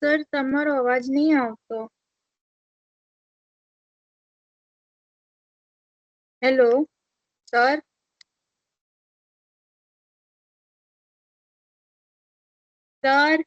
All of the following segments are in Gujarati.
સર તમારો અવાજ નહીં આવતો. Hello sir. સર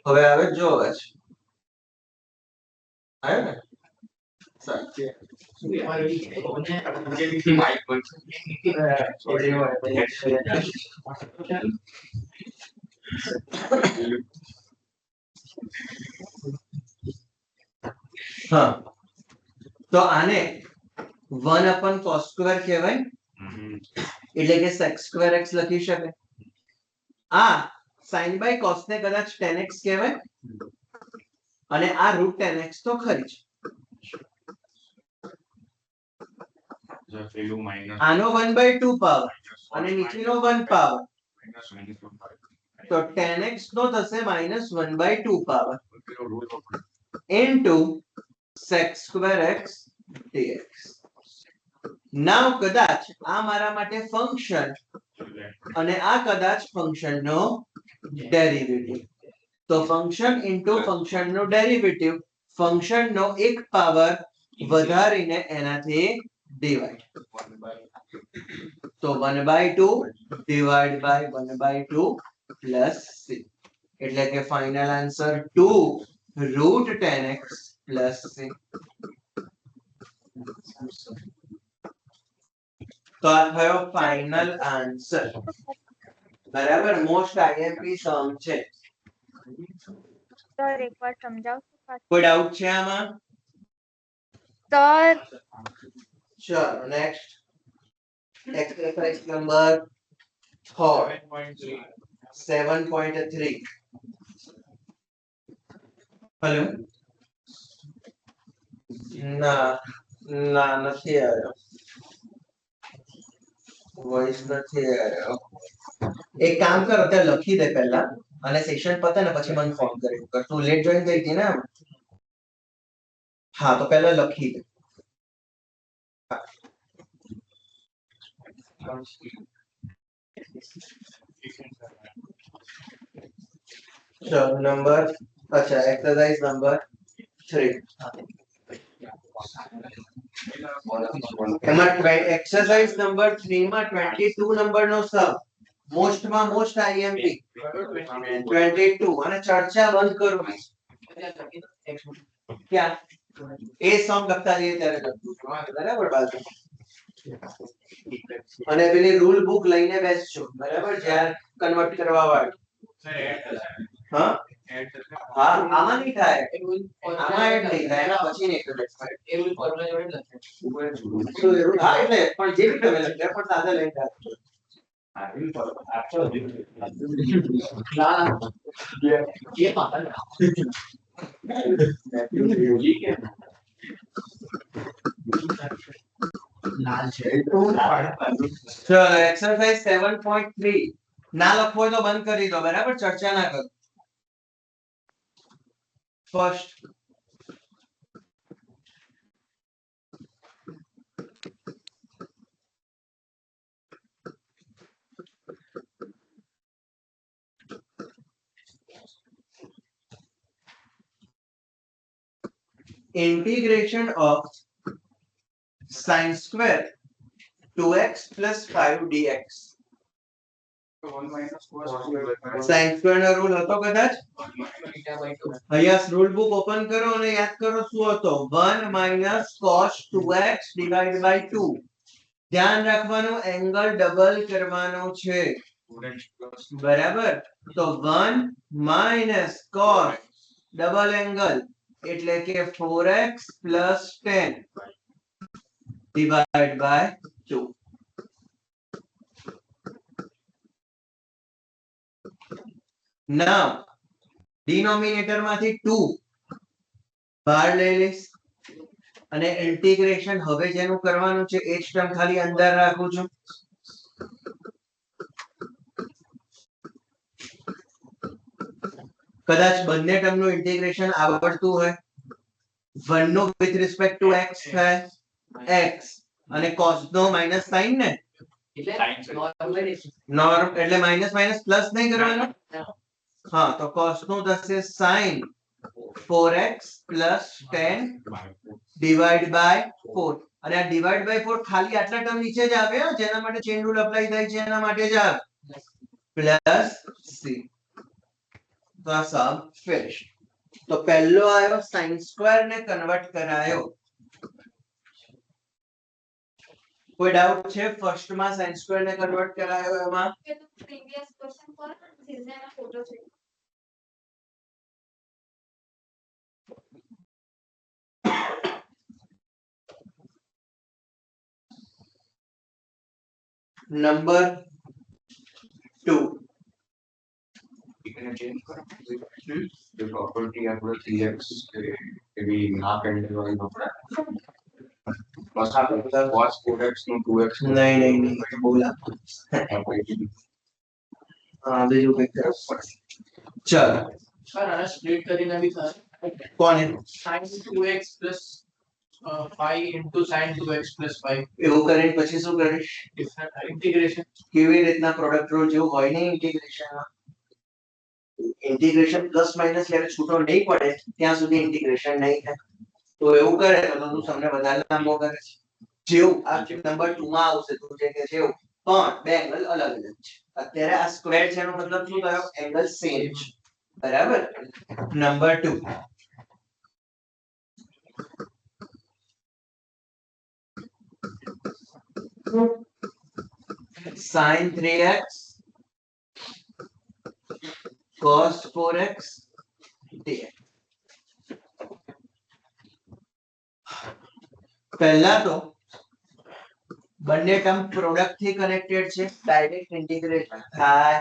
હવે આવે જો અવાજ આવ્યો ને હા તો આને 1/cos² કહેવાય એટલે કે sec² x લખી શકે. આ sin by cos ને કદાચ tan x કહેવાય અને આ √tan x તો ખરી જ. આનો 1/2 પાવર અને નીચેનો 1 પાવર તો tan x નો થશે -1/2 power into sec² x dx. નાવ કદાચ આ મારા માટે ફંક્શન અને આ કદાચ ફંક્શન નો ડેરિવેટિવ. તો ફંક્શન ઇન્ટુ ફંક્શન નો ડેરિવેટિવ ફંક્શન નો એક પાવર વધારીને એનાથી ડિવાઇડ. તો 1/2 ડિવાઇડ બાય 1/2 પ્લસ c એટલે કે final answer 2 √tan x plus c. તો આ થયો ફાઇનલ આન્સર. બરાબર. મોસ્ટ આઈએમપી સમ છે. સર એકવાર સમજાવશો પાછું? કોઈ ડાઉટ છે આમાં? સર ચલો નેક્સ્ટ એક્સરસાઇઝ નંબર 7.3. હેલો ના ના નથી આવ્યો. વોઇસ નથી આવ્યો. એક કામ કર અત્યારે લખી દે પહેલા અને સેશન પતે ને પછી મને ફોન કરી કર. તું લેટ જોઈન કરી હતી ને? હા તો પહેલા લખી દે. ચલો નંબર અચ્છા એક્સરસાઇઝ નંબર 3. એમાં એક્સરસાઇઝ નંબર 3 માં 22 નંબરનો સમ મોસ્ટમાં મોસ્ટ આઈએમપી 22 અને ચર્ચા બંધ કરો. ક્યાં એ સમ લખતા જઈએ ત્યારે લખતું બરાબર બાજુ. અને પેલી રૂલ બુક લઈને બેસજો બરાબર જ્યારે કન્વર્ટ કરવા વાળી. હા હા આમાં નહીં થાય. આમાં એડ નહીં થાય એના પછી નહીં થાય. એ રૂલ ફોર્મ્યુલા જોડે લખે. શું એવું થાય એટલે પણ જે રીતે તમે લખ્યા પણ સાથે લઈને રાખજો. ચલો એક્સરસાઇઝ 7.3 ના લખવો હોય તો બંધ કરી દો બરાબર. ચર્ચા ના કરો. First integration of sin square 2x plus 5 dx. sin square no rule હતો કદાચ. અહીંયા રૂલ બુક ઓપન કરો અને યાદ કરો શું હતો. 1 - cos 2x ડિવાઇડ બાય 2. ધ્યાન રાખવાનું એંગલ ડબલ કરવાનો છે બરાબર. તો 1 - cos ડબલ એંગલ એટલે કે 4x plus 10 divided by 2. Now denominator માંથી 2 બહાર લઈ લઈશ અને ઇન્ટિગ્રેશન હવે જેનું કરવાનું છે એ જ ટર્મ ખાલી અંદર રાખું છું. કદાચ બંને ટર્મ નું ઇન્ટિગ્રેશન આવડતું હોય, 1 નો વિથ રિસ્પેક્ટ ટુ x થાય x અને cos નો માઈનસ સાઇન ને નોર્મ એટલે માઈનસ માઈનસ પ્લસ નહીં કરવાનું. હા તો cos નું થશે sin 4x plus 10 divide by 4 અને આ divide by 4 ખાલી આટલા ટર્મ નીચે જ આવે જેના માટે ચેન રૂલ એપ્લાય થાય છે એના માટે જ આવે પ્લસ c. તો આ સમ ફિનિશ. તો પહેલો આયો sin સ્ક્વેર ને કન્વર્ટ કરાયો. કોઈ ડાઉટ છે ફર્સ્ટ માં sin સ્ક્વેર ને કન્વર્ટ કરાયો એમાં? પ્રીવિયસ ક્વેશ્ચન પર સિઝના ફોટો છે. નંબર 2 चेंज करो जो प्रॉपर्टी आपको 3x એવી ના કેન્ડલ વાળી નોકરા બસ આ બધા cos 4x નું 2x નહીં બોલા હા બીજું કઈ કરો ચાલ સર આને સ્પ્લિટ કરીને બી થાય. કોને sin 2x plus 5 into sin 2x plus 5 એવું કરીને પછી શું કરીશ? integration. કેવી રીતના પ્રોડક્ટ રૂલ જેવું હોય ને ઇન્ટિગ્રેશનમાં ઇન્ટિગ્રેશન પ્લસ માઈનસ જ્યારે છૂટો નહીં પડે ત્યાં સુધી ઇન્ટિગ્રેશન નહીં થાય. તો એવું કરે તો તું તમને વધારે લાંબો કરે છે. જેવું આ નંબર 2 માં આવશે તું જે કે છે પણ બે એંગલ અલગ અલગ છે. અત્યારે આ સ્ક્વેર છે એનો મતલબ શું થયો? એંગલ સેમ છે. બરાબર. Number 2 sin 3x cos 4x dx. પહેલા તો બંને ટર્મ પ્રોડક્ટ થી કનેક્ટેડ છે ડાયરેક્ટ ઇન્ટિગ્રેશન થાય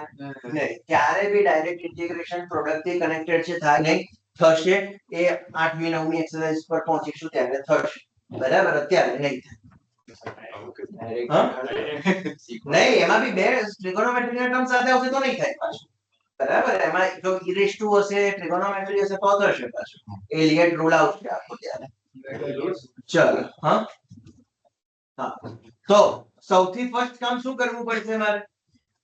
નહીં. ક્યારે બી ડાયરેક્ટ ઇન્ટિગ્રેશન પ્રોડક્ટ થી કનેક્ટેડ છે થાય નહીં. થશે એ 8મી 9મી એક્સરસાઇઝ પર પહોંચીશું ત્યારે થશે. બરાબર. અત્યારે નહીં થાય. નહીં એમાં બી બે ટ્રિગોનોમેટ્રી ના ટર્મ સાથે આવશે તો નહીં થાય પાછું. બરાબર. એમાં જો e raised to હશે ટ્રિગોનોમેટ્રી હશે તો થશે પાછું. એલિયટ રૂલ આવશે આપો ત્યારે. ચલો હા તો સૌથી ફર્સ્ટ કામ શું કરવું પડશે મારે?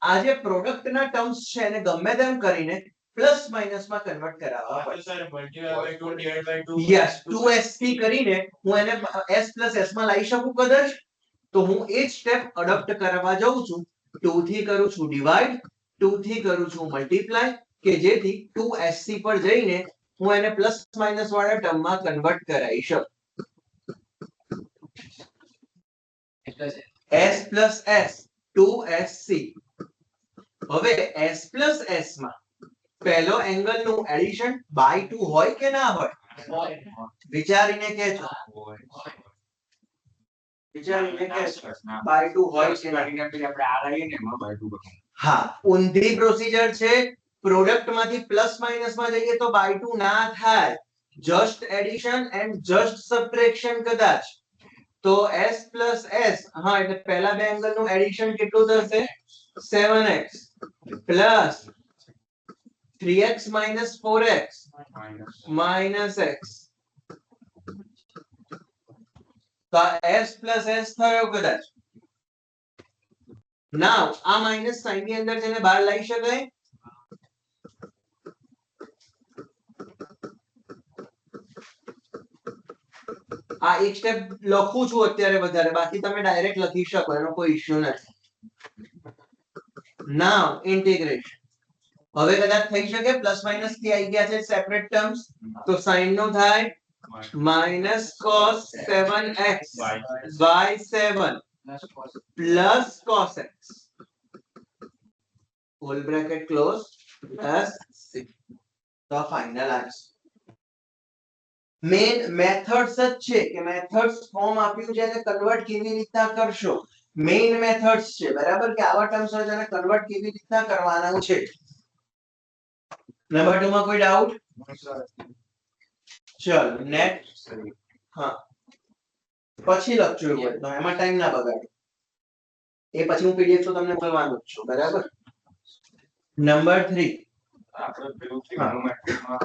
આ જે પ્રોડક્ટ ના ટર્મ્સ છે એને ગમે તેમ કરીને પ્લસ માઈનસ માં કન્વર્ટ કરાવવા પડશે. Sir multiply by 2 divided by 2 yes 2sp કરીને હું એને s s માં લાવી શકું કદાચ. તો હું એ જ સ્ટેપ અડોપ્ટ કરવા જઉં છું. 2 થી કરું છું ડિવાઈડ, 2 થી કરું છું મલ્ટીપ્લાય કે જેથી 2sc પર જઈને હું એને પ્લસ માઈનસ વાળા ટર્મમાં કન્વર્ટ કરાવી શકું. s plus s 2sc. હવે s plus s માં પહેલો એંગલ નું એડિશન બાય 2 હોય કે ના હોય? વિચારીને કહેજો. વિચારીને કહેજો બાય 2 હોય કે ના. આપણે આ લઈએ ને એમાં બાય 2 બતાવો. હા ઊંધી પ્રોસીજર છે. પ્રોડક્ટ માંથી પ્લસ માઈનસ માં જઈએ તો બાય 2 ના થાય. Just addition and just subtraction કદાચ. તો s plus s હા એટલે પહેલા બે એંગલ નું એડિશન કેટલું થશે? 7x plus 3x minus 4x minus x. તો s plus s થયો કદાચ. નાઉ આ માઈનસ સાઇન ની અંદર જેને બહાર લઈ શકાય? આ એક સ્ટેપ લખું છું અત્યારે વધારે, બાકી તમે ડાયરેક્ટ લખી શકો એનો કોઈ ઇશ્યુ નથી. નાઉ ઇન્ટિગ્રેશન હવે કદાચ થઈ શકે પ્લસ માઈનસ થી આવી ગયા છે સેપરેટ ટર્મ્સ તો સાઇન નો થાય minus cos 7x by 7 plus cos x whole bracket close plus 6. તો ફાઇનલ આન્સર મેન મેથડ્સ જ છે કે મેથડ્સ ફોર્મ આપ્યું છે એને કન્વર્ટ કેવી રીતના કરશો મેઇન મેથડ્સ છે બરાબર કે આવા ટર્મ્સ હોય તેને કન્વર્ટ કેવી રીતના કરવાના છે નંબર 2 માં કોઈ ડાઉટ ચલ નેક્સ્ટ હા પછી લખજો એવું તો એમાં ટાઈમ ના બગાડો એ પછી હું પીડીએફ તો તમને મોકલવાનું જ છું બરાબર નંબર 3 આપણે પેલું ટ્રિગ્નોમેટ્રીમાં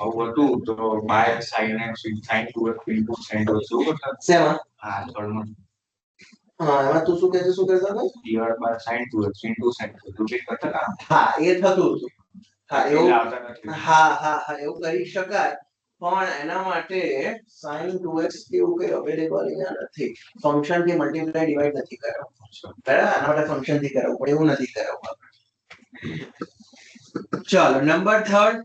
આવું હતું તો by sin x sin 2x into sin 2x એવું કરતા શેમાં હા થર્ડમાં હા એમાં તું શું કહેતો હતો divide by sin 2x into sin 2x એવું કંઈક કરતા હતા હા એ થતું હતું હા એટલે એવું આવતા નથી હા એવું કરી શકાય પણ એના માટે sin 2x કેવું કઈ અવેલેબલ અહીંયા નથી ફંક્શન થી મલ્ટીપ્લાય ડિવાઇડ નથી કરાવવું બરાબર આના માટે ફંક્શન થી કરાવવું પડે એવું નથી કરાવવું ચાલો નંબર 3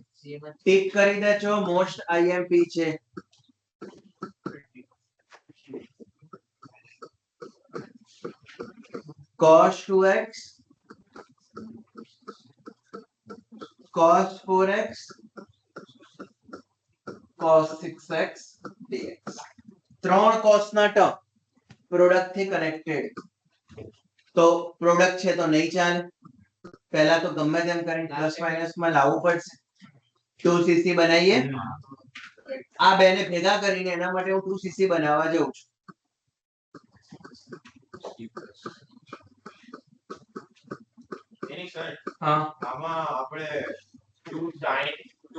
ટિક કરી દેજો મોસ્ટ આઈએમપી છે cos 2x cos 4x cos 6x dx ત્રણ cos ના ટર્મ પ્રોડક્ટ થી કનેક્ટેડ તો પ્રોડક્ટ છે તો નહીં ચાલે પહેલા તો ગમે તેમ કરીને પ્લસ માઇનસ માં લાવવું પડશે 2cc બનાવીએ આ બે ને ભેગા કરીને એના માટે હું 2cc બનાવવા જઉં છું એની સર હા આમાં આપણે 2 sin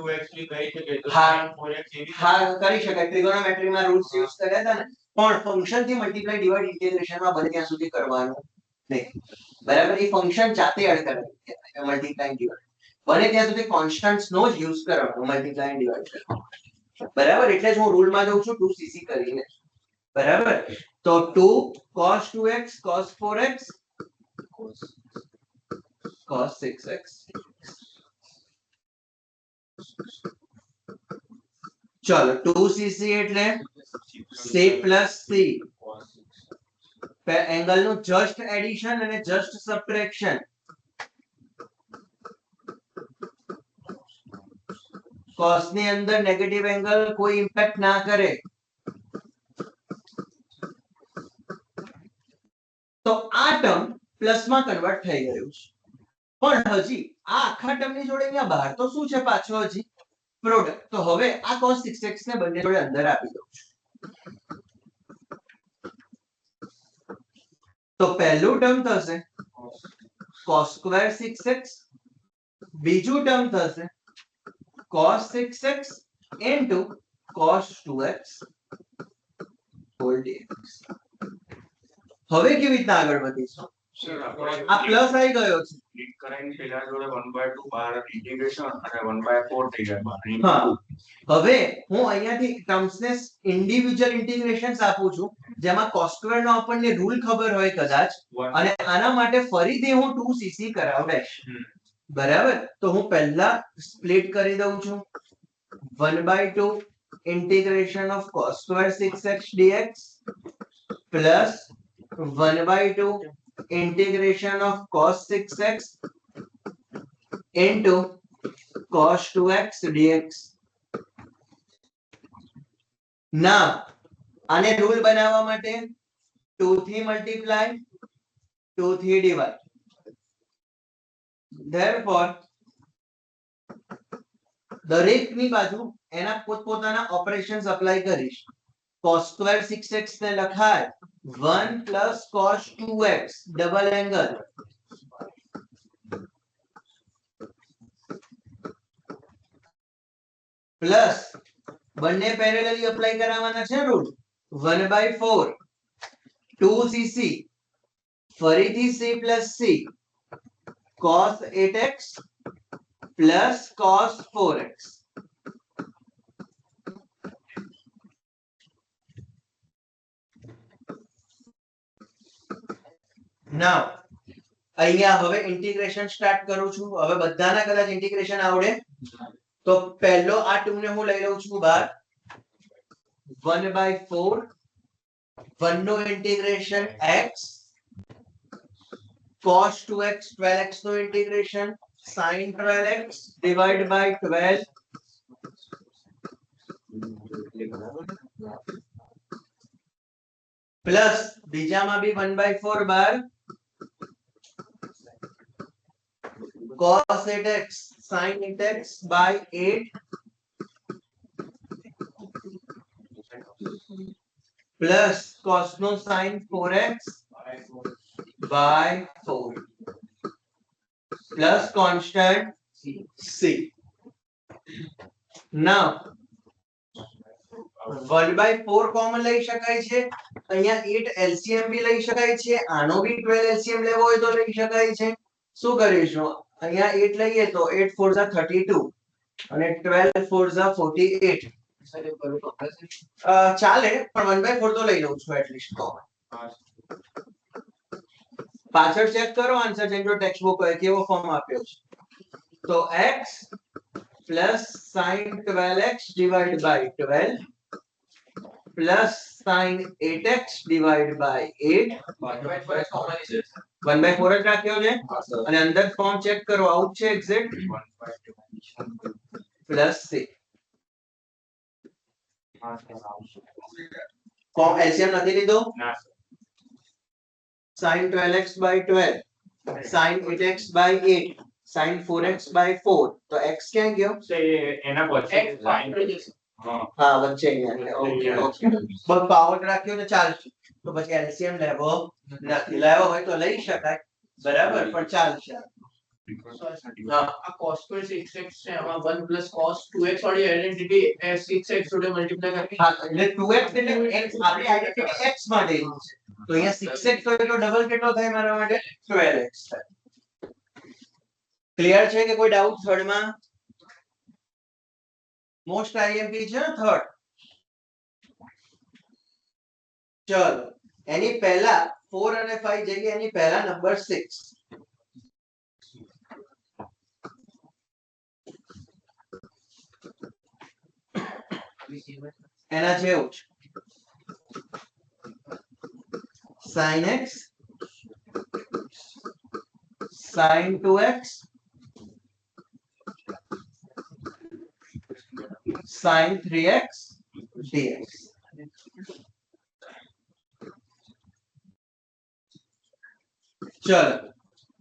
2x ની કહી શકીએ તો હા. sin 4x એવી હા કરી શકાય ટ્રિગોનોમેટ્રી માં રૂલ્સ યુઝ કર્યા હતા ને પણ ફંક્શન થી મલ્ટીપ્લાય ડિવાઇડ ઇન્ટિગ્રેશન માં બને ત્યાં સુધી કરવાનું નહીં બરાબર એ ફંક્શન જાતે એડ કરવાનું મલ્ટીપ્લાય ડિવાઇડ બને ત્યાં સુધી કોન્સ્ટન્ટ્સ નો જ યુઝ કરવાનો મલ્ટીપ્લાય ડિવાઇડ બરાબર એટલે જ હું રૂલ માં જઉં છું 2cc કરીને બરાબર તો 2 cos 2x cos 4x cos 6x चलो 2cc એટલે c plus c એંગલ નું જસ્ટ એડિશન અને જસ્ટ સબટ્રેક્શન cos ની અંદર નેગેટિવ એંગલ કોઈ ઇમ્પેક્ટ ના કરે તો આ ટર્મ પ્લસ માં કન્વર્ટ થઈ ગયું છે પણ હજી આ આખા ટર્મ ની જોડે અહીંયા બહાર તો શું છે પાછો હજી પ્રોડક્ટ તો હવે આ cos 6x ને બંને જોડે અંદર આપી દઉં છું તો પહેલું ટર્મ થશે cos square 6x બીજું ટર્મ થશે cos 6x into cos 2x whole dx હવે કેવી રીતના આગળ વધીશું સર આ પ્લસ આવી ગયો છે ક્લિક કરીને પેલા જોડે 1/2 બહાર ઇન્ટિગ્રેશન અને 1/4 થઈ જાય બહાર હા હવે હું અહીંયાથી ટર્મ્સ ને ઇન્ડિવિડ્યુઅલ ઇન્ટિગ્રેશન્સ આપું છું જેમાં cos સ્ક્વેર નો આપણને રૂલ ખબર હોય કદાચ અને આના માટે ફરીથી હું 2cc કરાવડાઈશ બરાબર તો હું પહેલા સ્પ્લિટ કરી દઉં છું 1/2 integration of cos square 6x dx plus 1/2 integration of cos 6x into cos 2x dx now આને રૂલ બનાવવા માટે 2 થી મલ્ટીપ્લાય 2 થી ડિવાઇડ therefore દરેકની બાજુ એના પોતપોતાના ઓપરેશન્સ એપ્લાય કરીશ cos square 6x ને લખાય 1 plus cos 2x double angle plus બંને પેરેલલી એપ્લાય કરાવવાના છે રૂલ 1/4 2cc ફરીથી c plus c cos 8x plus cos 4x now અહીંયા હવે ઇન્ટિગ્રેશન સ્ટાર્ટ કરું છું હવે બધાના કદાચ ઇન્ટિગ્રેશન આવડે તો પહેલો આ ટર્મ ને હું લઈ લઉં છું બહાર 1/4 1 નો integration x cos 2x 12x નો integration sin 12x divided by 12 plus બીજામાં બી 1/4 બાર cos 8x sin 8x by 8 plus cos નો sin 4x by 4 plus constant c. Now 1/4 common લઈ શકાય છે, અહીંયા 8 LCM બી લઈ શકાય છે, આનો બી 12 LCM લેવો હોય તો લઈ શકાય છે. શું કરીશું, અહીંયા 8 લઈએ તો 8 4 ઝા 32 અને 12 4 ઝા 48. ચાલે પણ 1/4 તો લઈ લઉં છું એટલીસ્ટ કોમન. પાછળ ચેક કરો આન્સર જેમ જો ટેક્સ્ટ બુક હોય કેવો ફોર્મ આપ્યો છે. તો x plus sin 12x divided by 12 plus sin 8x divided by 8 1/4 જ રાખ્યો છે અને અંદર ફોર્મ ચેક કરો આઉટ છે exact plus c. Form LCM નથી લીધો. sin 12x by 12 sin 8x by 8 sin 4x by 4 તો x ક્યાં ગયો? એના પછી હા વચ્ચે અહીંયા. ઓકે ઓકે બસ પાવર રાખ્યો તો ચાલશે. તો પછી એલસીએમ લેવો નથી. લેવો હોય તો લઈ શકાય બરાબર પણ ચાલશે. આ cos square 6x છે આમાં 1 plus cos 2x વાળી આઇડેન્ટિટી 6x જોડે મલ્ટીપ્લાય કરવી. હા એટલે 2x એટલે x આપણી આઇડેન્ટિટી x માટે છે. તો અહીંયા 6x હોય તો ડબલ કેટલો થાય મારા માટે? 12x થાય. ક્લિયર છે કે કોઈ ડાઉટ થર્ડ માં? મોસ્ટ આઈએમપી છે ને થર્ડ. ચલો એની પહેલા 4 અને 5 જગ્યાએ એની પહેલા નંબર 6. એના જેવું છે sin x sin 2x sin 3x dx. ચલો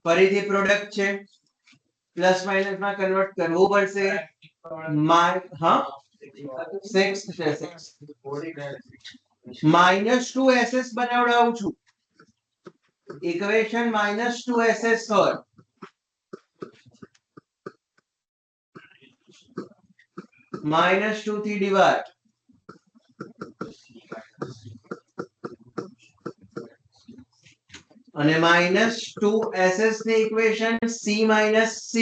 ફરીથી પ્રોડક્ટ છે પ્લસ માઇનસ માં કન્વર્ટ કરવું પડશે. હા 6 છે 6 -2ss બનાવડાવું છું. ઇક્વેશન -2ss હોય -2 થી ડિવાઇડ અને -2ss ની ઇક્વેશન c - c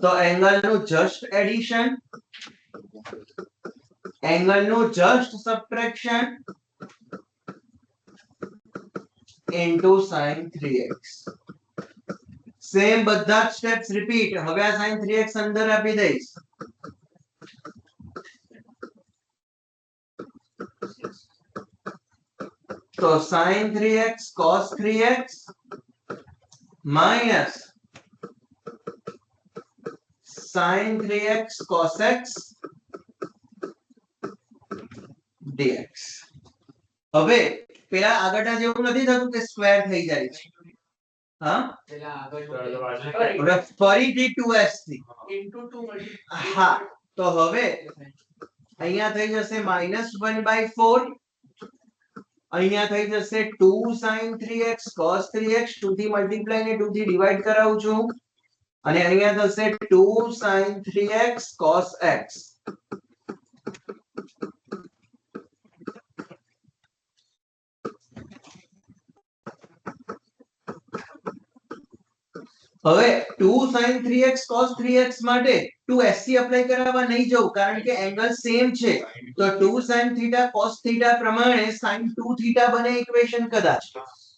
તો એંગલ નું જસ્ટ એડિશન એંગલ નું just subtraction into sin 3x. Same બધા જ સ્ટેપ્સ રિપીટ. હવે આ sin 3x અંદર આપી દઈશ. તો sin 3x cos 3x minus sin 3x cos x dx. હવે પેલા આગળના જેવું નથી થતું કે સ્ક્વેર થઈ જાય છે. હા પેલા આગળ હવે ફરીથી 2s થી into 2 મલ્ટીપ્લાય. હા તો હવે અહીંયા થઈ જશે -1/4 અહીંયા થઈ જશે 2 sin 3x cos 3x 2 થી મલ્ટીપ્લાય ને 2 થી ડિવાઇડ કરાવું છું અને અહીંયા થશે 2 sin 3x cos x. હવે 2 sin 3x cos 3x માટે 2sc એપ્લાય કરાવવા નહીં જવું કારણ કે એંગલ સેમ છે. તો 2 sin θ cos θ પ્રમાણે sin 2 θ બને ઇક્વેશન કદાચ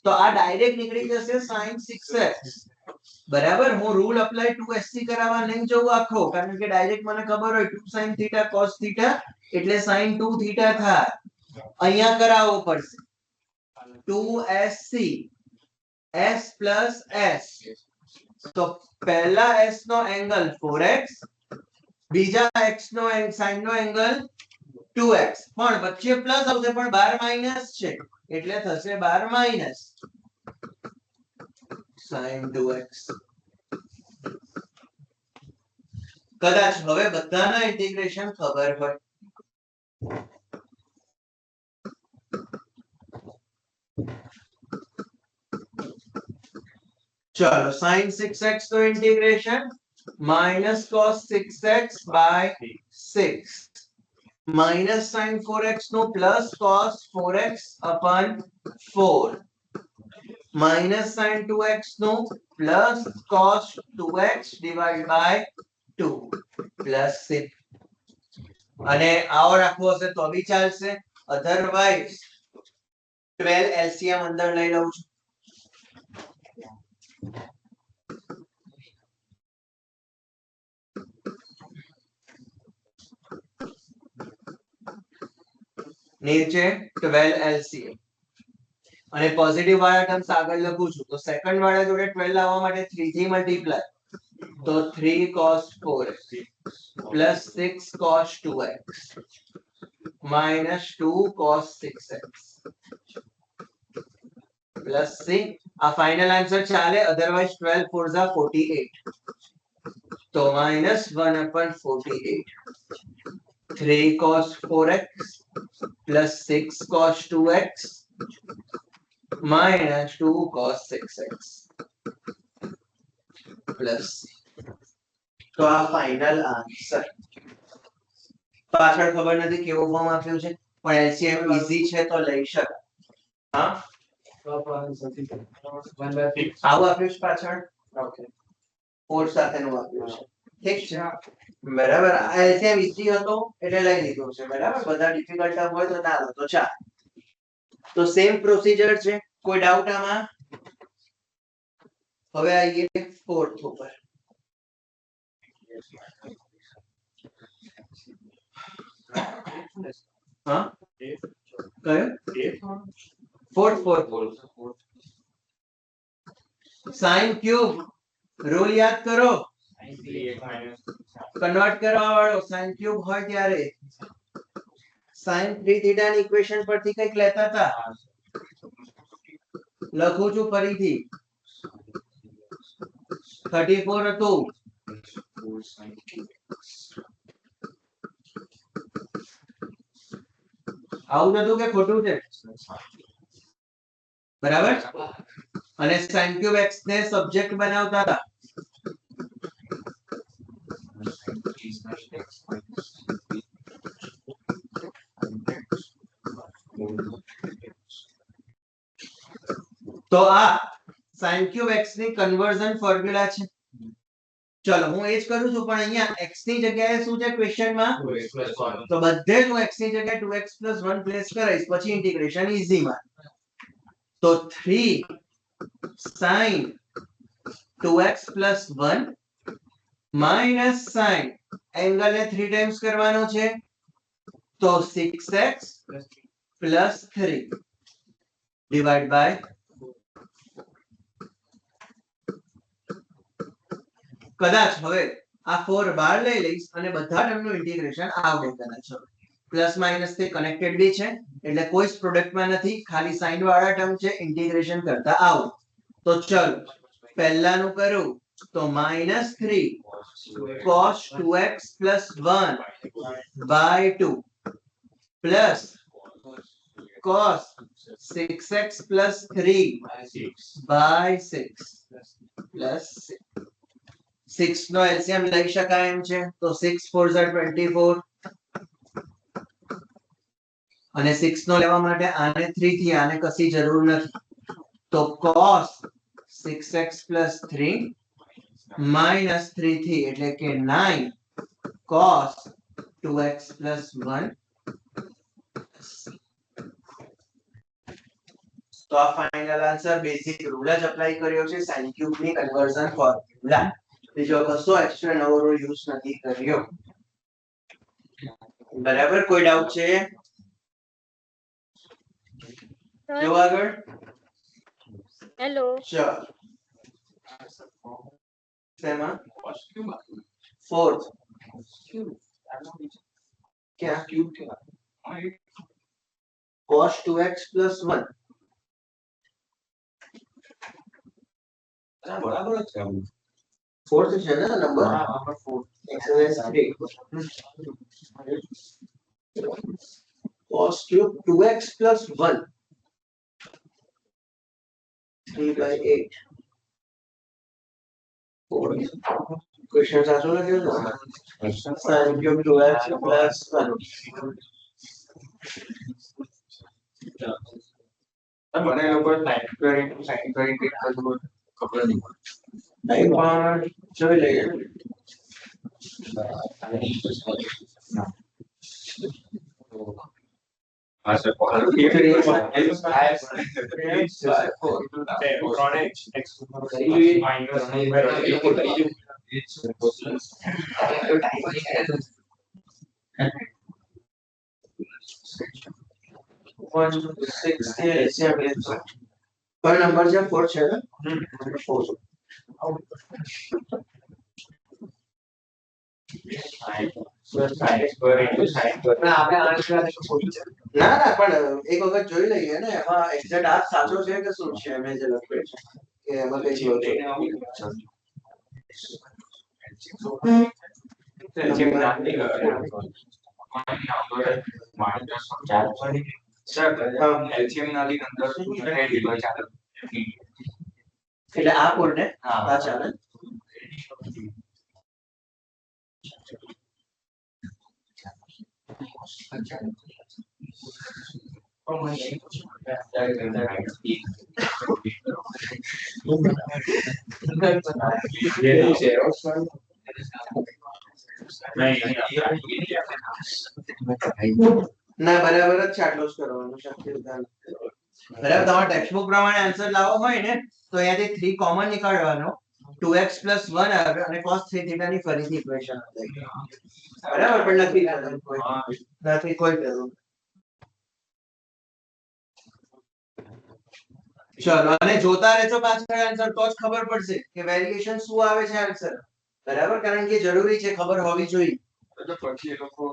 તો આ ડાયરેક્ટ નીકળી જશે sin 6x. બરાબર હું રૂલ એપ્લાય 2sc કરાવવા નહીં જવું આખો કારણ કે ડાયરેક્ટ મને ખબર હોય 2 sin θ cos θ એટલે sin 2 θ થાય. અહીંયા કરાવવો પડશે 2sc s plus s. તો પહેલા s નો એંગલ 4x બીજા x નો sin નો એંગલ 2x પણ વચ્ચે પ્લસ આવશે પણ બહાર માઈનસ છે એટલે થશે બહાર માઈનસ sin 2x. કદાચ હવે બધાના ઇન્ટિગ્રેશન ખબર હોય ચલો sin 6x નો integration minus cos 6x by 6 minus sin 4x નો plus cos 4x upon 4 minus sin 2x નો plus cos 2x divided by 2 plus 6 અને આવો રાખવો હશે તો બી ચાલશે અધરવાઇઝ 12 LCM અંદર લઈ લઉં છું નીચે 12 LCM અને પોઝિટિવ વાળા ટર્મ્સ આગળ લખું છું તો સેકન્ડ વાળા જોડે 12 લાવવા માટે 3 થી મલ્ટીપ્લાય તો 3 cos 4x plus 6 cos 2x minus 2 cos 6x plus 6 આ ફાઇનલ આન્સર ચાલે અધરવાઇઝ 12 4 ઝા 48 તો minus 1 upon 48 3 cos 4x plus 6 cos 2x minus 2 cos 6x plus તો આ ફાઇનલ આન્સર પાછળ ખબર નથી કેવો ફોર્મ આપ્યું છે પણ LCM ઈઝી છે તો લઈ શકાય હા આવું આપ્યું છે પાછળ ઓકે 4 સાથેનું આપ્યું છે ઠીક છે બરાબર આ LCM ઈઝી હતો એટલે લઈ લીધું છે બરાબર બધા ડિફિકલ્ટ ટર્મ હોય તો ના લો તો ચાલ તો સેમ પ્રોસીજર છે કોઈ ડાઉટ આમાં હવે આવીએ ફોર્થ ઉપર હા કયો ફોર્થ sin ક્યુબ રૂલ યાદ કરો કન્વર્ટ કરવા વાળો sin ક્યુબ હોય ત્યારે sin 3 થીટા ની ઇક્વેશન પરથી કંઈક લેતા હતા લખું છું ફરીથી 34 હતું આવું નતું કે ખોટું છે બરાબર અને sin ક્યુબ x ને સબ્જેક્ટ બનાવતા હતા તો આ sin ક્યુબ x ની કન્વર્ઝન ફોર્મ્યુલા છે ચલો હું એ જ કરું છું પણ અહીંયા x ની જગ્યાએ શું છે ક્વેશ્ચનમાં તો બધે જ હું x ની જગ્યાએ 2x 1 પ્લેસ કરીશ પછી ઇન્ટિગ્રેશન ઈઝી માં તો 3 sin 2x 1 minus sin angle ને 3 ટાઈમ્સ કરવાનો છે તો 6x 3 ડિવાઇડ બાય કદાચ હવે આ 4 બાર લઈ લઈશ અને બધા ટર્મનું ઇન્ટિગ્રેશન આવડે કદાચ પ્લસ માઇનસ થી કનેક્ટેડ બી છે એટલે કોઈ જ પ્રોડક્ટમાં નથી ખાલી સાઇન વાળા ટર્મ છે ઇન્ટિગ્રેશન કરતા આવો તો ચલો પહેલાનું કરું તો -3 cos 2x 1 by 2 plus cos 6x 3 by 6 plus 6 no LCM લઈ શકાય એમ છે તો 6 4 24 અને 6 નો લેવા માટે આને 3 થી આને કશી જરૂર નથી તો cos 6x 3 minus 3 થી એટલે કે 9 cos 2x 1 તો આ ફાઇનલ આન્સર બેઝિક રૂલ જ એપ્લાય કર્યો છે sin ક્યુબ ની કન્વર્ઝન ફોર્મ્યુલા બીજો કશો એક્સ્ટ્રા નવો રૂલ યુઝ નથી કર્યો બરાબર કોઈ ડાઉટ છે જો આગળ હેલો ચલો શેમાં ફોર્થ क्या क्यूब क्या cos 2x plus 1 बराबर જ છે આવું. फोर्थ છે ને number exercise 3 cos cube 2x plus 1 3/8 question સાચો લખ્યો છે sin cube 2x plus 1 મને એ લોકો sine square into sine square into ખબર નહીં નહીં પણ જોઈ લઈએ હા સર કોલ पर नंबर છે 4 છે ને 4 ના ના પણ એક વખત જોઈ લઈએ ને એમાં એક્ઝેક્ટ આ સાચો છે કે શું છે મેં જે લખ્યું છે કે એમાં કઈ એલસીએમ નાલી અંદર એટલે આ કોડ ને આ ચાલે ના બરાબર જ છે આટલું જ કરવાનું શક્તિ બરાબર તમારા ટેક્સ્ટ બુક પ્રમાણે આન્સર લાવવો હોય ને તો અહીંયાથી 3 કોમન નીકાળવાનો 2x + 1 આવે અને cos 3 થીટા ની ફરીથી ઇક્વેશન બરાબર પણ નથી કોઈ જરૂર ચલો અને જોતા રહેજો પાછળ આન્સર તો જ ખબર પડશે કે વેરિએશન શું આવે છે આન્સર બરાબર કારણ કે જરૂરી છે ખબર હોવી જોઈએ તો પછી એ લોકો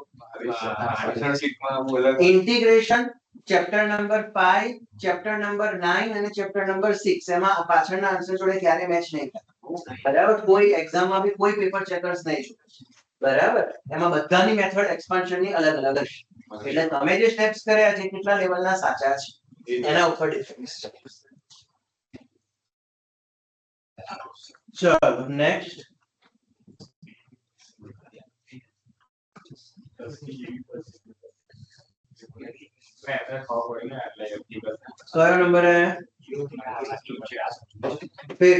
આન્સર શીટમાં બોલે integration chapter number 5 chapter number 9 અને ચેપ્ટર નંબર 6 એમાં પાછળના આન્સર જોડે ક્યારે મેચ નહીં થાય બરાબર કોઈ એક્ઝામ માં બી કોઈ પેપર ચેકર્સ નહીં જોવે બરાબર એમાં બધાની મેથડ એક્સપાન્શન ની અલગ અલગ હશે એટલે તમે જે સ્ટેપ્સ કર્યા છે કેટલા લેવલના સાચા છે એના ઉપર ડિફરન્સ છે ચલો નેક્સ્ટ कयो नंबर है फिर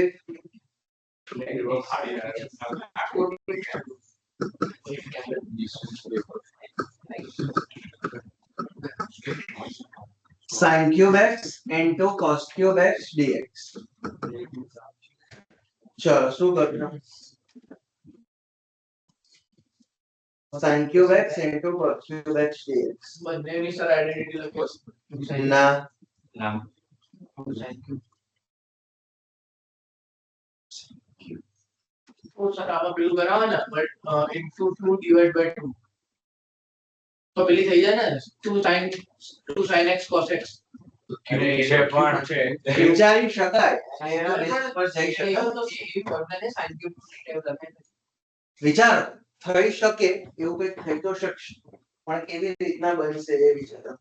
sin cube x into cos cube x dx चलो શું કરજો sin cube x into cos cube x dx બંનેની સર આઈડેન્ટિટી લખો ના નામ તો સર આમાં પેલું કરાવો ને બટ ઇનટુ 2 ડિવાઇડ બાય 2 તો પેલી થઈ જાય ને 2 sin x cos x અરે એ પણ છે વિચારી શકાય એના બેઝ પર જઈ શકાય તો એ ફોર્મ્યુલાને sin cube ટેબલ લખે વિચાર થઈ શકે એવું કંઈક થઈ તો શકશે પણ કેવી રીતના બનશે એ વિચારો